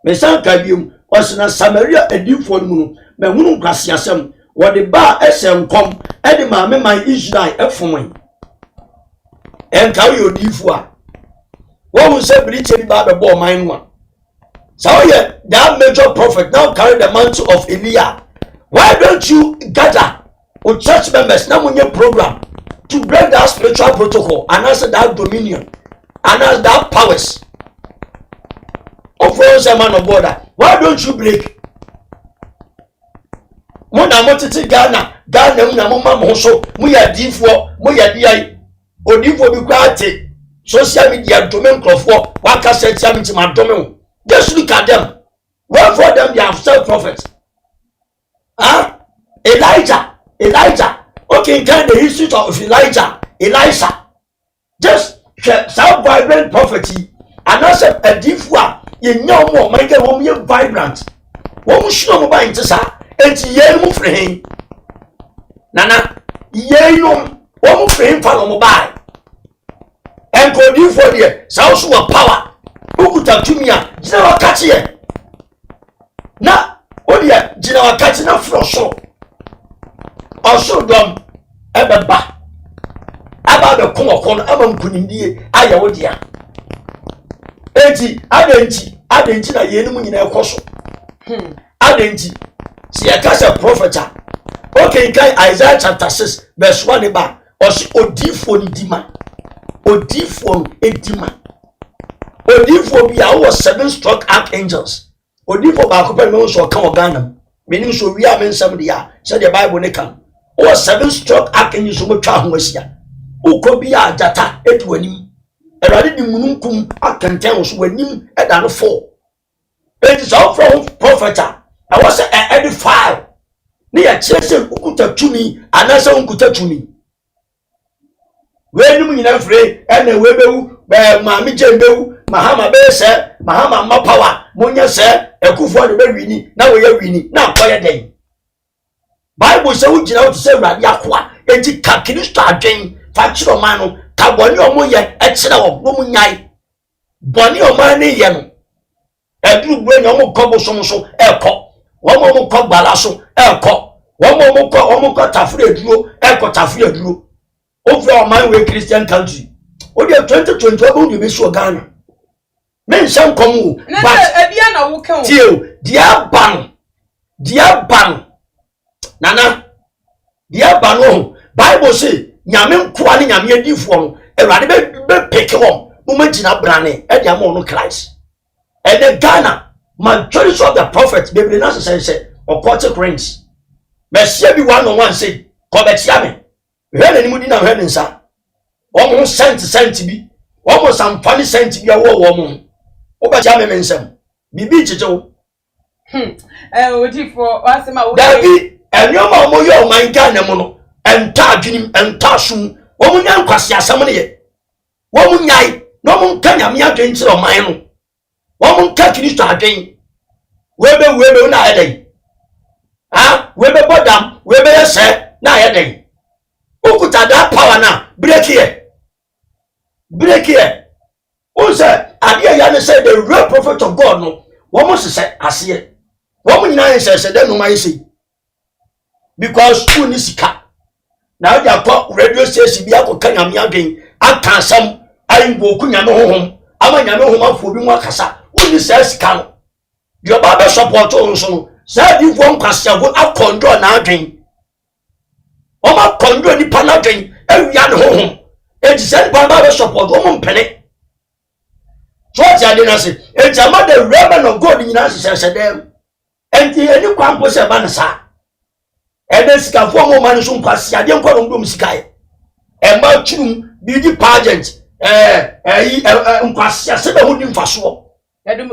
me sanka biom osina Samaria adifo no mahunu kwase asem wo de ba ese nkom Edi maame man Israel efun en ka yo difu a wo hu se biri che bi ba be bo man no so that major prophet now carry the mantle of Elijah. Why don't you gather with church members now munye program to break that spiritual protocol and answer that dominion and answer that powers of one man of God? Why don't you break? Mona motiti Ghana una mama mo so mu ya difo mu ya diai odifo bi kwa ate social media domain crofo waka set ya mti ma domain. Just look at them. One for them they have self prophets. Elijah. Okay, kind the history of Elisha. Just self vibrant prophecy and also a difo you know more make a woman vibrant. Wo show mo ba intisa enti ye mu free nana ye no wo mu free fa no mo ba enko for there sa so wa power ukuta tumia jina wakati ye na odia jina wakati na froso oso dom ebeba aba be kon aba nkunindie aya odia enti adenchi na ye no mu nyina ekoso adenchi si akasa prophet okay in Isaiah chapter 6 verse 1 ba osi odifo ni dima odifo edima odifo bi a was 7 stroke archangels odifo ba ko pe me so kan Ghana menim so wi a mensam dia say the Bible ne kan was 7 stroke archangels mo twa ho asia ukobi a jata etuanim erade di mununkum akantan so wanim eda no 4 it is all from prophet I was edify ni ya chese ukuta tumi anasa ukuta tumi we nimu nyina free ene we bewu be maami jembewu mahama be se mahama ma power munya se ekufo de be wini na we ya wini na akoye den Bible say wo gina wo se urade akoa enti ka Kristo adwen fa kiro man no ka boni omo ye e kire wo mu nyai boni omo ne ye no edru gbe no mo kobo so eko wọ́n mọ̀ kọ́ gbàlá so ẹ̀kọ́ wọ́n mọ̀ kọ́ tàfúrẹ́ dúró ẹ̀kọ́ tàfúrẹ́ dúró ó fẹ́ ọmọ ìwé Christian country ó di 2020 ọdún òdì bí sọ Ghana mẹ́ n ṣe ń kọ́ mu o but tí o díẹ̀ ban nana díẹ̀ ban o Bible say nyàmé nkúwa ni nyàmé edi fún ẹ̀rọ adé bẹ́ẹ̀ pèké wọ́n mo mọ̀ jìnnà brane ẹ̀dí àmọ́ ọ̀nù Christ ẹ̀dẹ̀ Ghana majority of the prophets baby na say occultic rings mesia bi one on one say ko betia me he na ni mudi na he nsa o mo sent bi o mo samfani sent bi wo mo o betia me nsam bibi chichewo odi for wasema wo dabi enyoma mo yo man Ghana mo no enta adwenim enta sum wo mo nya nkwase asam ne ye wo mo nyai no mo nkanya me adwen kire o man no wo mo nka Kristo adwen webe na eden webe bodam webe yese na eden ukuta that power na break here o say ade ya ne say the real prophet of God no wo mo sese ase wo mo nyina sese de no ma yese because who ni sika na dia ko radio station bi akọ nyame adwen aka asam ayi bo ku nyame honhom ama nyame honhom afọ bi mu akasa who ni sika no your baba support on so say you won kwase go akondro na adwen o ma kondro ni pa na adwen awia ne honhom e di say baba support o mo mpene so ti ade na say e jama the reverend of God nyina se dem enti eni kwampo se ba na sa e be sika fo mo man so nkwase ade nko no ndom sika e ma turum bi di pageant nkwase se be ho di mfaso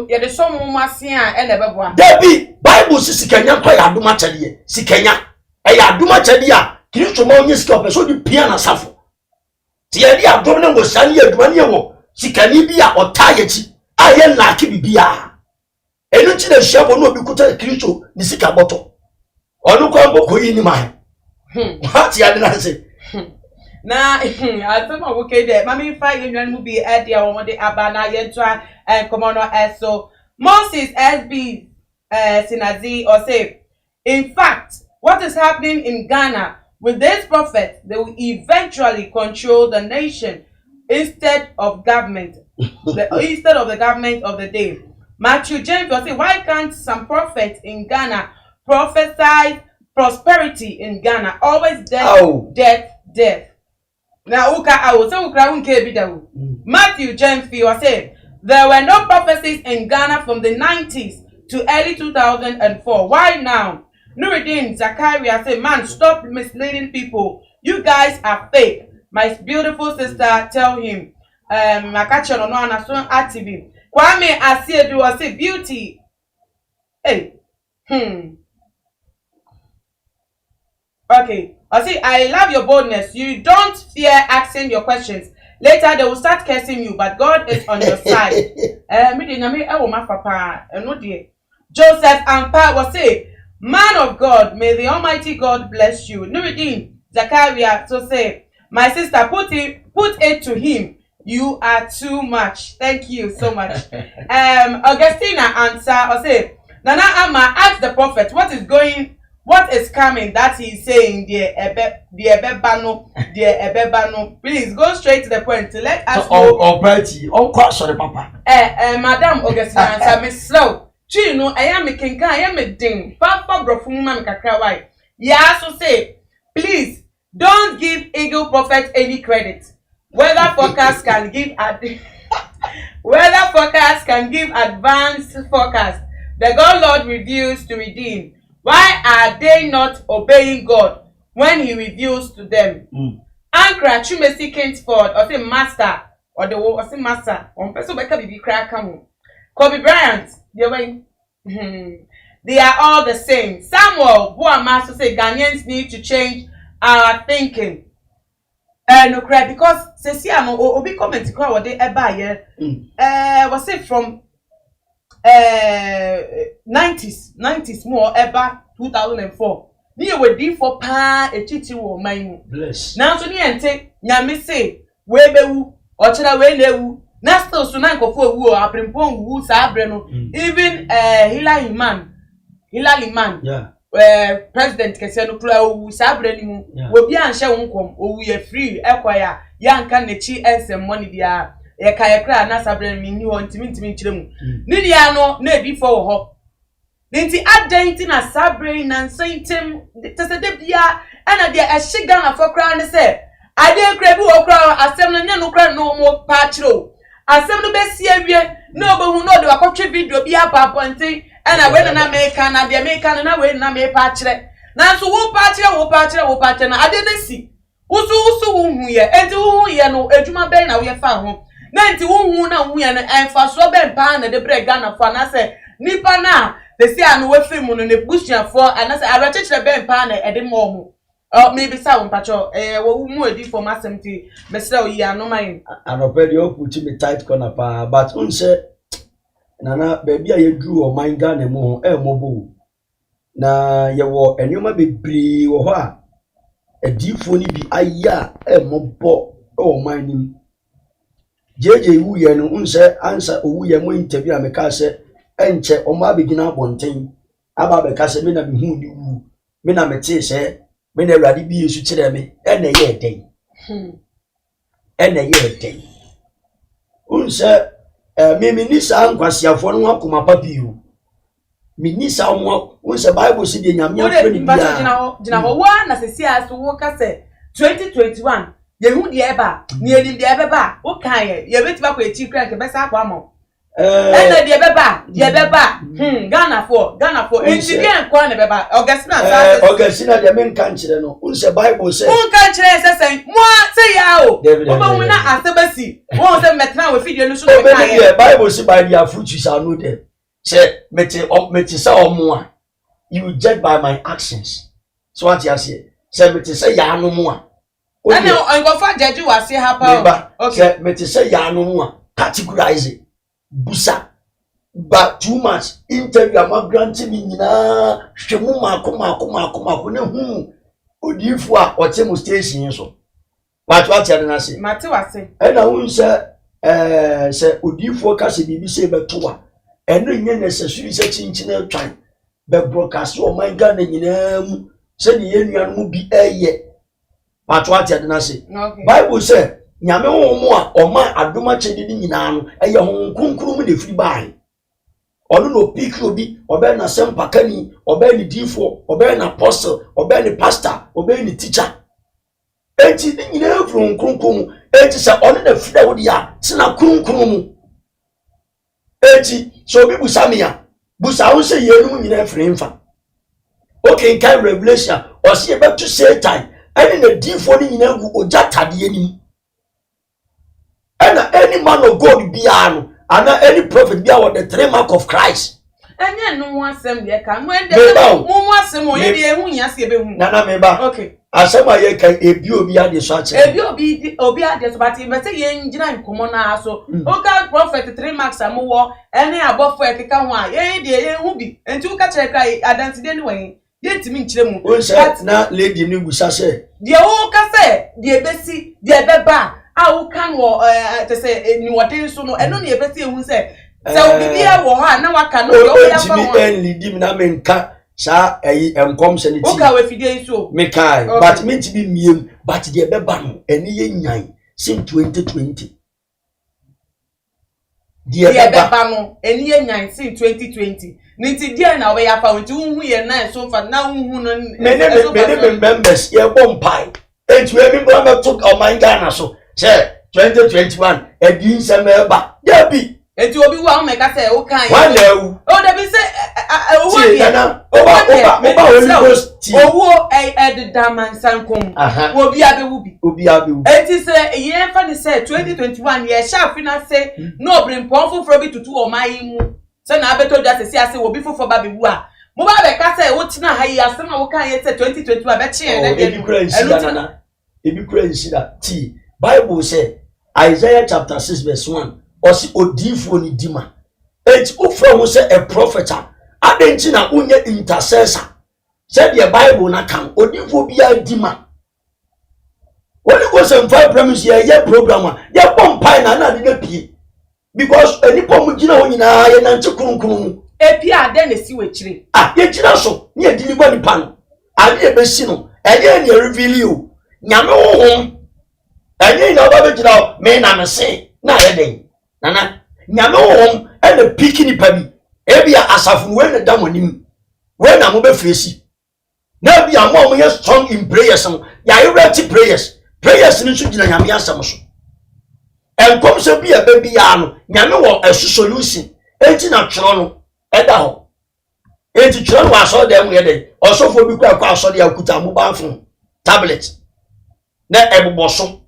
yede so mo masia e na beboa Dabi Bible sikanya kwa ya aduma chade sikanya ya aduma chade a Kristo ma onye sika opeso di pia na safo ti ye di adom ne ngo sane aduma ne wo sikani bi a otayechi a ye laki bibia enu ti na hwebo no obi kuta Kristo ni sika boto onu kwa mboko yi ni ma what ya na say na asema woke de mami fa yenwan mu bi e dia wo de abana yentua komono eso Moses SB Sinazi or say in fact what is happening in Ghana With these prophets, they will eventually control the nation instead of government, instead of the government of the day. Matthew James will say, why can't some prophets in Ghana prophesy prosperity in Ghana? Always death, death, death. Now, Matthew James will say, there were no prophecies in Ghana from the 90s to early 2004. Why now? Nuruddin Zakaria said, man, stop misleading people. You guys are fake. My beautiful sister tell him, Makacha no na so active. Kwame Asiedu was say beauty. Hey. Okay. I say I love your boldness. You don't fear asking your questions. Later they will start cursing you, but God is on your side. Joseph Ampa will say, man of God, may the Almighty God bless you. Nuruddin Zakaria to say, my sister, put it to him. You are too much. Thank you so much. Augustina answer or say, Nana Ama, ask the prophet what is coming that he is saying, dear Ebebano. Please go straight to the point to let us know. Sorry, Papa. Madam Augustina answer, Miss Slow. You know, I am a king, I am a ding. Papa Brofuma Kakrawai. Yeah, so say, please don't give Eagle Prophet any credit. Weather forecast can give advanced forecast. The God Lord reveals to redeem. Why are they not obeying God when He reveals to them? Ankra Chumesi Kingsford or say master or the or say master. One person better be crack come. Kobe Bryant, they are all the same. Samuel Boama to say Ghanaians need to change our thinking. No cry because Ceci no obi comment cry what they ever here. Was it from 90s more ever 2004. Ni we di for pa echichi wo man. Bless. Now so ni ente nyame say we bewu o chira we na ewu. Na still so na nkofo ewu o aprempon wu sa abre no. Even Hilary Man. Yeah. President kese no kura owu sabre ni mu we bia anhye wonkom owu ye free ekoya ya nka nechi ensem money dia ye ka kra na sabre mi ni ho ntimi nkire mu ni dia no na ebi fo wo ho nti adenti na sabre na nsentem tese de bia ana dia ehye Ghana fo kra ne se ade kra bi wo kra asem no nya no kra no mo pa chiro asem no be si awie na obehu no de wakotwe video bi aba ponti ana we na America na de America na we na me pa kire na so wo pa kire na ade na si usu wo hu ye enti wo hu ye no adwuma ben na we fa ho na enti wo hu na hu ye no enfa so ben pa na de bre Ghana fa na se nipa na de si anu we film no ne busuafo ana se abachechire ben pa na ede mo ho maybe sa won pacho wo mu edi for masemti mesra o yi anoman anopedi o put me tight corner pa but unse nana baby a yedru o man Ghana mu mobo na ye wo enoma bebre wo ho a edifo ni bi aya mobo o man nim jeje wu ye no unse ansa owu ye mo interview ameka se enche o ma begina bonten aba be ka se me na be hu ni wu me na mete se me na awrade bi yesu kire me ene ye den unse me sa nkwasiafo no akoma papio me ni sa mo unse bible si de nyame afre ni bia jina ho wa na sesi aso wo ka se 2021 ye hu de eba ni enim de eba wo kan ye betiba ko echi kra ke besa akwa mo ena de beba Ghana for engineer kwa ne beba Augustina de men kan kire no unse bible say un kan kire se mo say ya o obo mu na asebasi won se metna we video no so de kan ye bible say by their fruits shall know them say meti say omo a you judge by my actions so what you say meti say ya no mo a ana go fa judge wa say hapa okay meti say ya no mo a categorize busa but too much interview am granting me nyina hwemu mako ne hu odifu a otemu station so but what you na say mate wase na hu se odifu ka se bibi se beto a eno nye necessary se chinchina twan be broadcast o man Ghana nyina mu se ne yenua no bi eye Patwati adena se. Bible say nyame honhom a oma adoma chedi ni nyina no eye honhom kunkuru mu na firi bai. Ono no pick obi, obe na sempakani, obe ni difo, obe na apostle, obe ni pastor, obe ni teacher. Enti ni nyina firi kunkuru, enti se ono na firi wo dia, sina kunkuru mu. Enti so obi busamia, busa wo se yenu nyina firi mfa. Okay, in kind Revelation, or see about to say time, and in the deep for the Yinagu or Jata the enemy. And any man of God be and any prophet be our the trademark of Christ. And then no one send the come when they want some more. Nana meba. Okay. I said my can a view be at the such a view be obia the but in better yen in common so. Okay, prophet 3 marks and more, any above for a can one, ye who be, and 2 catch a cry, I dance anyway. Yet mean chemu. But na lady ni busase. The o ka say, the besi, the beba. A can wo to say ni watin so no eno na ebesi ehun say. So bibia wo ha na waka no yo ya fa wo. O mi di na menka sa enkom se ni ti. O ka we fidie so. Me kai, but me ti bi miem, but the beba no eni ye nyan sin 2020. The beba no eni ye nyan sin 2020. Ninti dia na we ya fa wonti hu ye na so fa na hu no me members ye bompai etu e mi bro took o man Ghana so say 2021 edin se meba there be etu obi wa me ka say o kan wa na ewu o da bi say owo dia na owo the daman sankom obi abewu enti say ye fa ni say 2021 ye sha fina say no bring pomfo fro bi tutu o man mu. So na abeto just say ase wo bi fofo ba bebu a mo ba be ka say wo tina ha yi asem a wo kan ye say 2021 be che na dey ebi kura nshida ti Bible say Isaiah chapter 6 verse 1 o si odifo ni dima et o from say a prophet adenchi na unye intercessor say the Bible na kan odifo bia dima woni go say five promise ye program ye pompai na de pie. Because any pomu jina ho nyina ye nanche kurunkuru epi ade na si wechire ye jina so ne ye diliba ni pan ade e besi no eye ne reveal you nyame honhom eye na oba be jina me na me se na ye den nana nyame honhom e na piki ni pa bi e bia asafu we na damonim we na mo be fresi na bia mo ye strong in prayers no ya you ready prayers ni so jina nyame asam so enkom se bia be bia no nyame wo esu solution enti na tworo no eda ho enti tworo no aso dem ye dey osofo bi kwa aso dey akuta mobile phone tablet na eboboso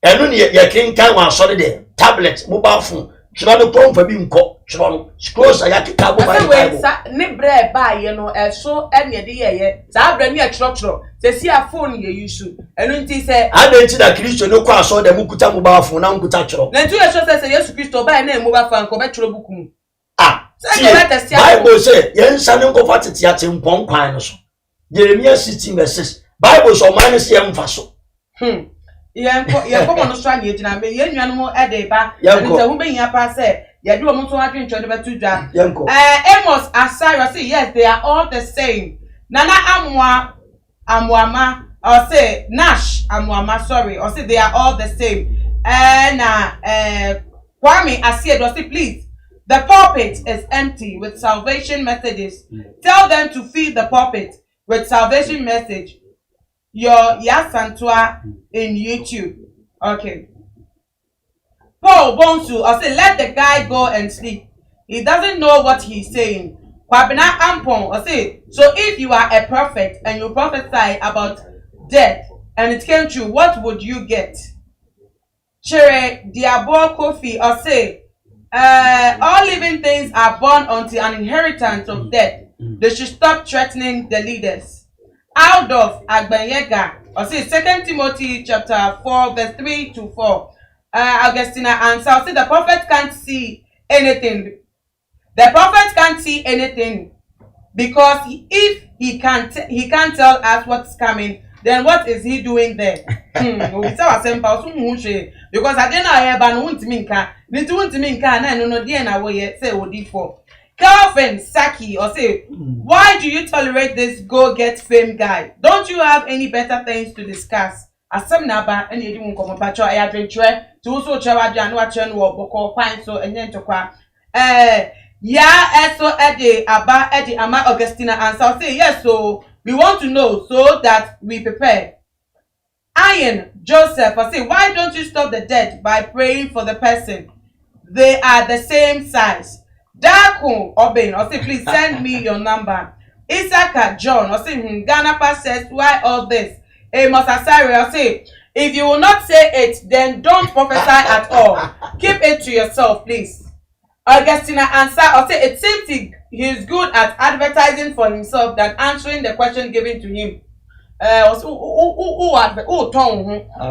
enu ne ye kenkan wa aso dey tablet mobile phone tworo no pomfa bi nko tworo no scrolls ya kika mobile bible ne bre ba ye no eso ene de ye za bre ne tworo se si a phone ye use enu nti se adenti da Kristo no kwa aso dem kuta mobile phone na nkuta tworo na nti ye so se Yesu Kristo ba na mobile phone ko be tworo buku mu Bible say yen sane nko fatete ate mpon kwan no so Jeremiah 16:6 Bible so man se emfa so yen ko mo no so ani ejina me yen nwan mo ede ba nti hu be yin pa se ye do mo to adwentwe de betu dwa Amos Asara say yes they are all the same Nana Amwama or say Nash Amwama sorry or say they are all the same Kwame Asiedo say please the pulpit is empty with salvation messages. Tell them to feed the pulpit with salvation message. Your Yasantua in YouTube. Okay. Paul Bonsu, I say let the guy go and sleep. He doesn't know what he's saying. Kwabena Ampon, I say so if you are a prophet and you prophesy about death and it came true, what would you get? Chere Diabo Kofi, I say all living things are born unto an inheritance of death. They should stop threatening the leaders. Out of Agbenyega, or say 2 Timothy chapter 4 verse 3 to 4. Augustina answer, I'll say the prophet can't see anything. The prophet can't see anything because if he can't tell us what's coming, then what is he doing there? Because I didn't know about no minka. No dear na way say odi for. Calvin Saki or say, why do you tolerate this go get fame guy? Don't you have any better things to discuss? asem na ba ene edi mu komo pacho ya dwenchwe to so chewa dia no ache no boko kwan so enye ntokwa ya eso ede aba ede ama Augustina answer say yes, so we want to know so that we prepare. Iron Joseph I say, why don't you stop the dead by praying for the person? They are the same size. Darko Oben I say, please send me your number. Isaka John I say, Ghana Pass says, why all this? Amos Asari I say, if you will not say it, then don't prophesy at all. Keep it to yourself, please. Augustina answer I say, it seems he's good at advertising for himself than answering the question given to him.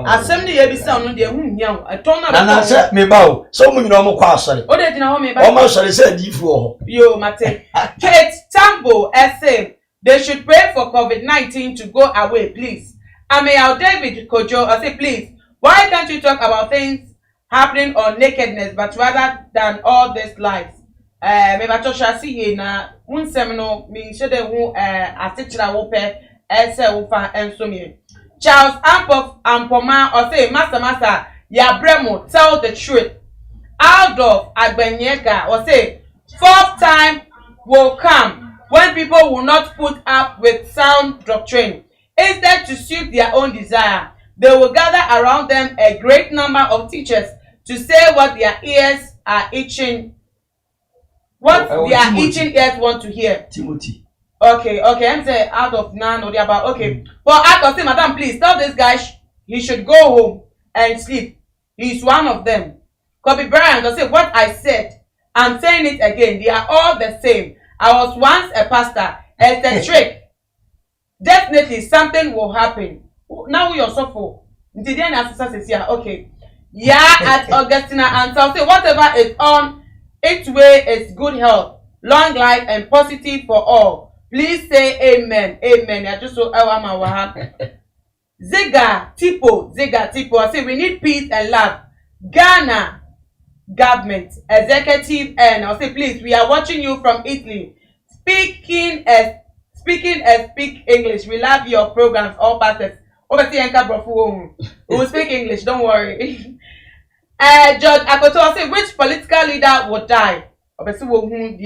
Assembly ye bi sound no de hu hia I ton na na say me ba o so mu nyina mo kwa asore o de dina ho me ba o ma asore say difu ho yo mate Kate Tambo say they should pray for COVID-19 to go away, please. Amiel David Kojo I say, please, why can't you talk about things happening on nakedness but rather than all this lives? Me ba to sha si ye na unsem no me shede hu asechira wo pe ese wo fa enso me. Charles Ampoma or say, Master ya bremo, tell the truth. Adolf Agbenyega or say, fourth time will come when people will not put up with sound doctrine. Instead, to suit their own desire, they will gather around them a great number of teachers to say what their ears are itching, itching ears want to hear. Timothy. Okay, I'm saying out of none or about okay. But I can say, Madam, please tell this guy he should go home and sleep. He's one of them. Kobe Bryant will say, what I said, I'm saying it again. They are all the same. I was once a pastor. It's a trick. Definitely something will happen. Now we are so full. Okay. Yeah, at Augustina and I'll say whatever is on its way is good health, long life, and positive for all. Please say amen. Amen. I just so Ziga Tipo. I say we need peace and love. Ghana government executive and I'll say please, we are watching you from Italy. Speak English. We love your programs, all pastors. We will speak English, don't worry. George Akoto I say, which political leader would die? Someone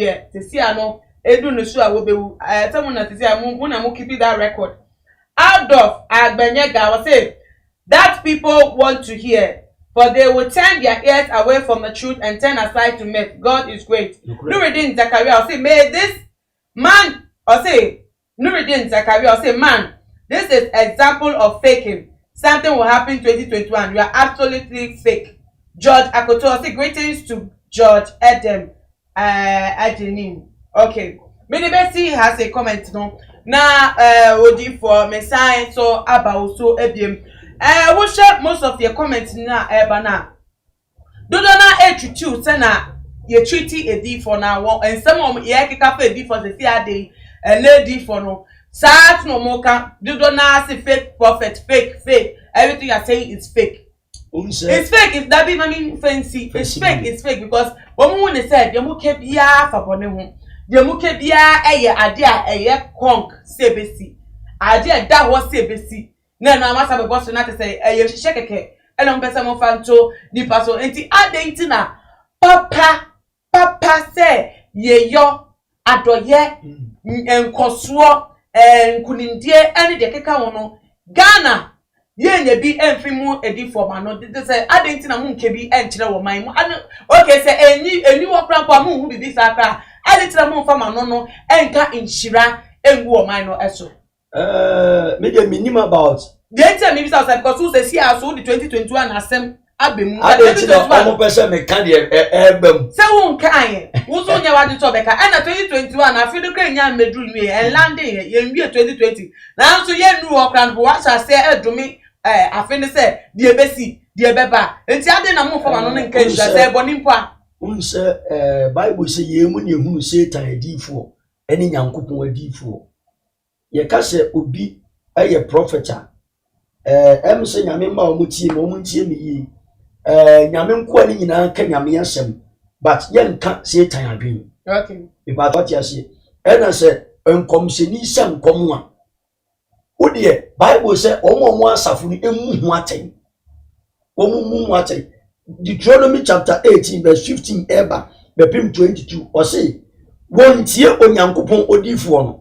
keep that record. Adolf Agbenyega will say, that people want to hear, for they will turn their ears away from the truth and turn aside to myth. God is great. Nuruddin Zakaria will say, may this man, or say, Nuruddin Zakaria will say, man, this is example of faking. Something will happen 2021. You are absolutely fake. George Akoto will say, greetings to George Edem Adenim. Okay. Minibesi has a comment no. Na odi for Messiah so about so ebiem. We share most of your comments na na. Dodo na etutu say na ye treaty edi for now and some of ye keka edi for the ade lady for no. Sat no moka dodo na say fake prophet, fake. Everything you are saying is fake. It's fake. If that be mean fancy, it's fake. It's fake because when we said you mo kebia fa bone ho. The muke bia eye ade a eye konk sebesi ade da ho sebesi na na amasa be boss na te say eye hihye keke ena mpesa mo fanto nipa so enti ade enti na papa say yeyo adoye enkoso nkunindie ene de keka wo no Ghana ye nya bi emfimu edi forma no de say ade enti na mu nke bi enkyere wo man mu okay say eni wo krampo mu hu bibi sakra Aditira mo fama no enka inshira engu o man no eso. Me dey minimum about. The entire maybe say because who say see as so the 2021 asem abemu. Aditira omo person me kan dey ebem. Say won kan wo so nya wadi to beka na 2021 afi do kan nya medru mi en landing ye nwie 2020. Na so ye nu okran bo wa say edumi afi ne say die besi die beba. Enti ade na mo fama no nka inshira say boni mpo Unse Bible say ye mu ne hunu Satan adifo ene nyankopon adifo ye ka se obi aye prophet em se nyame ma omutie ma omuntie mi yi nyame nko ani nyina ka nyame asem but ye nka Satan adwen okay e ba what ya say ena se enkom se ni se nkom a Udie Bible say omo asafo ni emu hu aten. Omu mu aten. Deuteronomy chapter 18 verse 15 eba bepim 22 o say wontie onyankopon odifo no.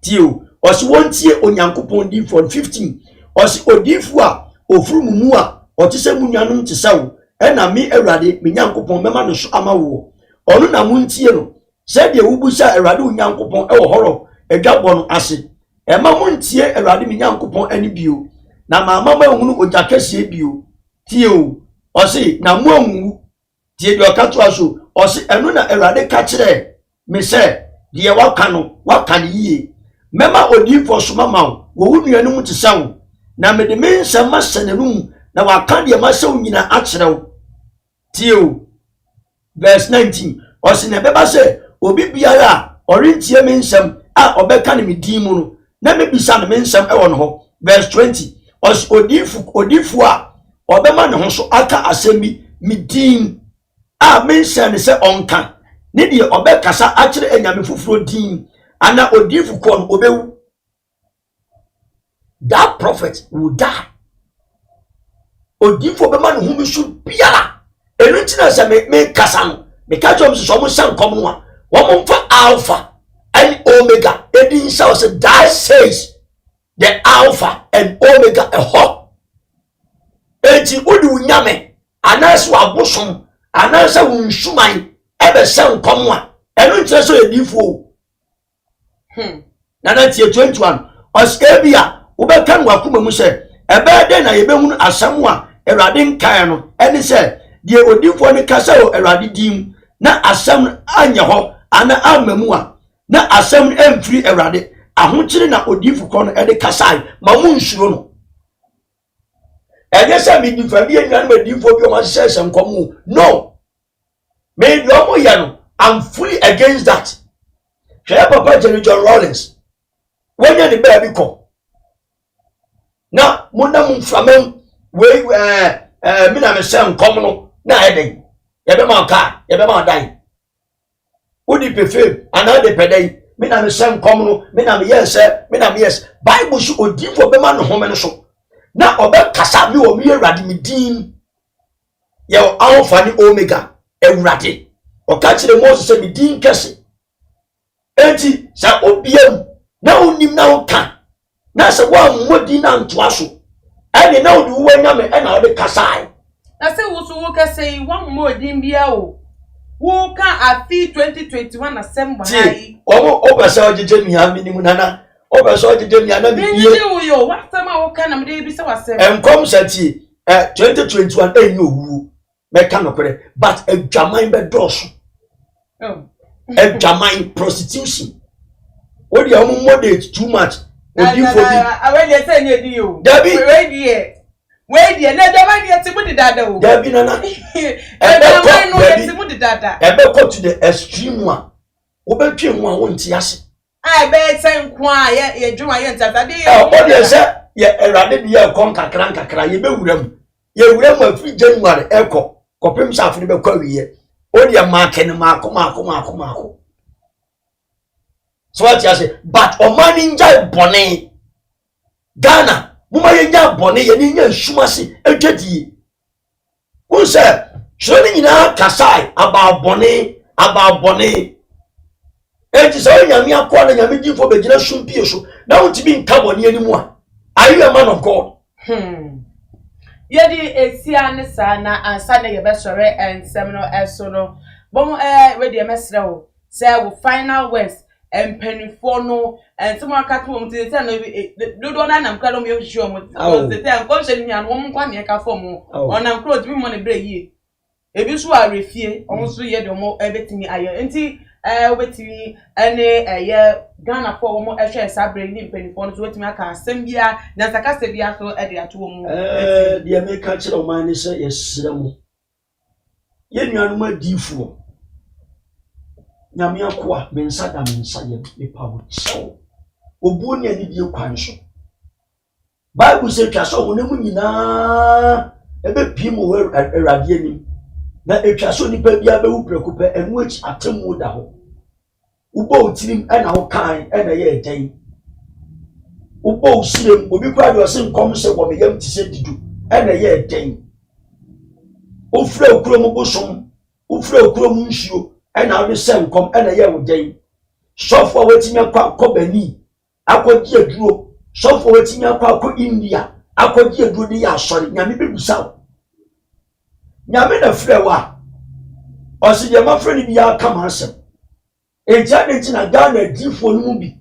Tio o say wontie onyankopon odifo 15 o say odifo a ofuru mumu a o te se munwanum te sawo e na me Awurade me nyankopon mema no so amawo. Onu na muntie no se de wubusa Awurade onyankopon e wo horo edwabo no ase. Ema muntie Awurade me nyankopon ani bio na mama ehunu ojakese bio. Tio o say na mu anwu tie de okato aso o say enu na Awurade ka kire me se de waka no waka ne yie mema odifo so mama wo wunuanum te sawo na me de me nsema senenum na waka de ma sawo nyina a kirew. Tio verse 19 o say na beba se obi biara orentie me nsem a obeka ne me din mu no na me bisa ne me nsem e won ho. Verse 20 o say odifo a obema ne ho so aka asemi me din a me nsem ne se onka ne de obekasa a kire anyame fufuro din ana odifo ko no obewu. That prophet will die. Odifo obema ne ho bi so biara enutina se me kasa no me ka jom so mo san kom no a wo mo fa alpha and omega edin shall say that says the alpha and omega a ho enti odi unyame anaso abosom anasa wunsuman ebe san kom a enu tire so edifo na tie 21 osebia ubeka no akoma mu se ebe de na yebehunu asam a Awurade nkan no eni se die odifo ne kasa o Awurade dim na asam anya ho ana amamu a na asam emfiri Awurade ahokire na odifo ko no ede kasai ma mu nsuro no enye se mi difa bi enyan ma difo bi o ma sese nkomu no me do mo ya no I'm fully against that. Share papa Jerry John Rollins when you the baby ko na mona mu framem we me na me se nkom no na eden ye be ma ka ye be ma dan udi pefe ana de pedai me na me se nkom no me na me yes me na me yes Bible should odifo be ma no home no so na obe kasa me o me Awurade me din ye alpha ni omega Awurade o ka kire Moses se me din kese enti sa obiam na onim na o ka na se wa mmodi na ntoa so ene na odi wo nyame na o de kasai na se wo so wo ka sei wa mmodi bia o wo ka afi 2021 December hai o ba se o jeje mi ha minimu nana o ba se o jeje mi ana mi ye wo yo wa sama wo ka na me bi se wasem enkom sati 2021 enyo wu me ka no kore but adwaman be doso adwaman prostitution o di am moderate too much odifo bi awele se nye di o Dabi we die na adwaman die ti mu di dada o Dabi nana adwaman no ye ti mu di dada ebe ko to the extreme one wo be twe ho a wo nti ase ai be se nkwa ye dwuma ye ntata de o de se ye Awurade bi ye kon kakra ye be wuram ye wuram afri January eko kopem safo ne be kwa wiye o de market ne mako so what you say but o man ninja bone Ghana muma ye nya bone ye ni nya nsumase edwadi won say so ni nyina kasai about bone enti so nyame akwa na nyame difo be gina sumpie so na wontibi nka bone animu a are you a man of God yedi esia ne sa na ansa na ye be sore ensem no eso no bom we de mesre wo say wo final words empenifo no ensem aka to mo te say no do na nam kra mo ye hwe mo te say enko hwe ni an wo nkwa ne ka fo mo onam kra otibi mo ne bre yie ebi so arefie omo so ye de mo ebetimi aye enti obetimi ene ye Ghana for wo mo ehwe sabre ni mpenifo no so wetimi aka asem bia na sakase bia so e de ato mo de me ka kire o man ni se yesre mo ye nuanu adifo nyame akwa mensa da mensa ye me pawo so obu ni ani die kwan so Bible say twa so ho ne mu nyina ebe pim wo Awurade ani na etwa so nipa bia be wu prekupe enu achi atemu da ho ubo otirim na wo kan na ye edan ubo usire obi kwa de ose nkom se wo meyam ti se didu e na ye den ofre okrom bosom ofre okrom nsuo e na ode se nkom e na ye wo den sofo wetimi akwa bani akwaji aduro sofo wetimi akwa India akwaji aduro de ya asori nyame bebusa nyame na frɛ wa ɔsi de ma frɛ ni bi aka ma asɛm eja de tina Ghana difo no mu bi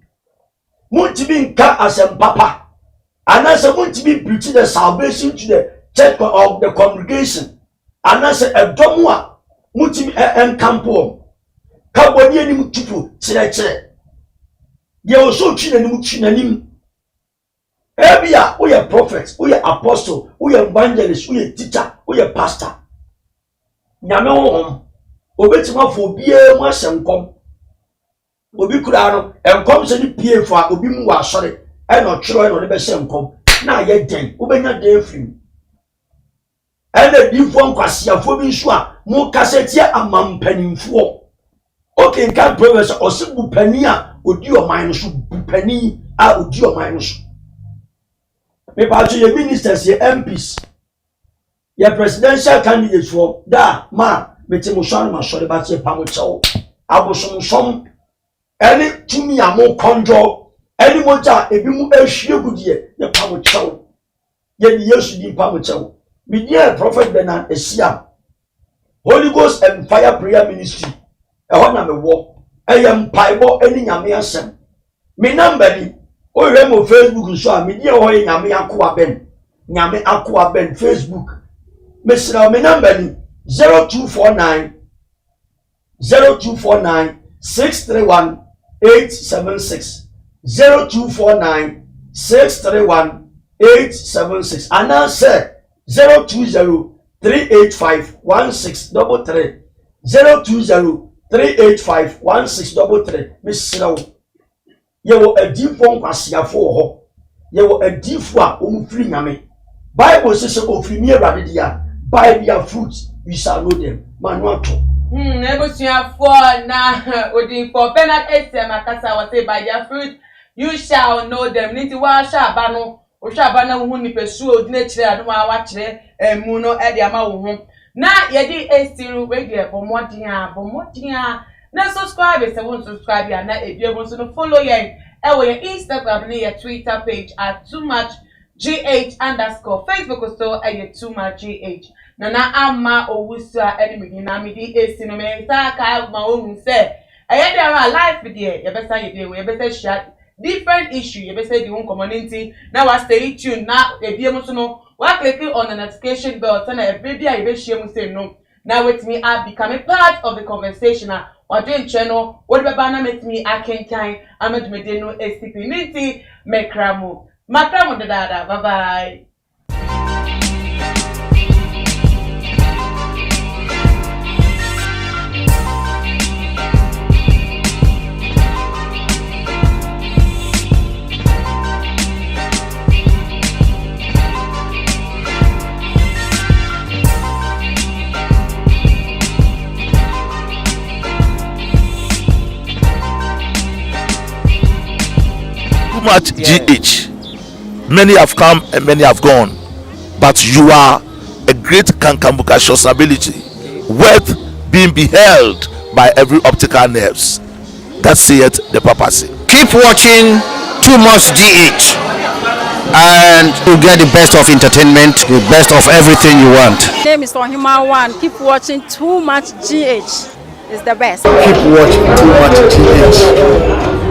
muntibi nka asɛm papa anase muntibi preach the salvation to the church of the congregation anase ɛdɔm a muntibi enkampo kabodi anim tupu kyerɛkyerɛ ye oso twi nanim ebia wo ye prophet wo ye apostle wo ye evangelist wo ye teacher wo ye pastor nyame wo obetima fo bie mu asɛmkom obi kura no enkom se ni pie fo a obi mu wa asɔre e no twero e no ne be hyɛmkom na ye den obenya den firi ene difo nkwasiafo bi nso a mu kasetia amampanimfo okay nka province osibu pani a odi oman no so pani a odi oman no so me pa ye ministers ye MPs ye presidential candidates for da ma meti mo shan ma sori ba ti pa mo chewo abosomsom eni tumi amo konjo eni moja ebi mu ehwie gudie ye pa mo chewo ye ni Yesu di pa mo chewo me dear prophet Bernard Esia Holy Ghost and Fire Prayer Ministry ehona me wo eyem paibo eni nyame asem me number ni o re mo Facebook so a me dear ho nyame akoa ben Facebook me sira me number ni 0249 631 876 0249 631 876 and answer 020 385 1633 020 385 1633 Mr. Yewo adifo nkwasiafo ho yewo adifo a omfiri nyame Bible says ofiri mi Awurade dia by their fruits we shall know them manuato negotiafo na odifo Bernard Esia makasa wa say by their fruit you shall know them niti wa sha aba no o sha aba na hu ni pesu odina kire adoma wa kire emu no e de ama wo ho na ye di esiru we de bomodin a na subscribe se won subscribe ya na ebie so no follow yen e wo your Instagram na your Twitter page at @toomachgh_, Facebook so @toomachgh na ama owusu a enemy na me di esi no me ta ka ma ohun se eye dey our life there ye besa ye dey we besa share different issue ye besa di won community na wa stay tuned na ebie so no wa click on the notification bell so na every day ye be share mu say no now with me I become a part of the conversation or doing channel what be bana met me I can time amed medeno STP niti makramo dada bye bye. Much GH. Many have come and many have gone, but you are a great Kankambuka ability, worth being beheld by every optical nerves. That saith the papacy. Keep watching Too Much GH and you get the best of entertainment, the best of everything you want. My name is Ohima One. Keep watching Too Much GH. It's the best. Keep watching Too Much GH.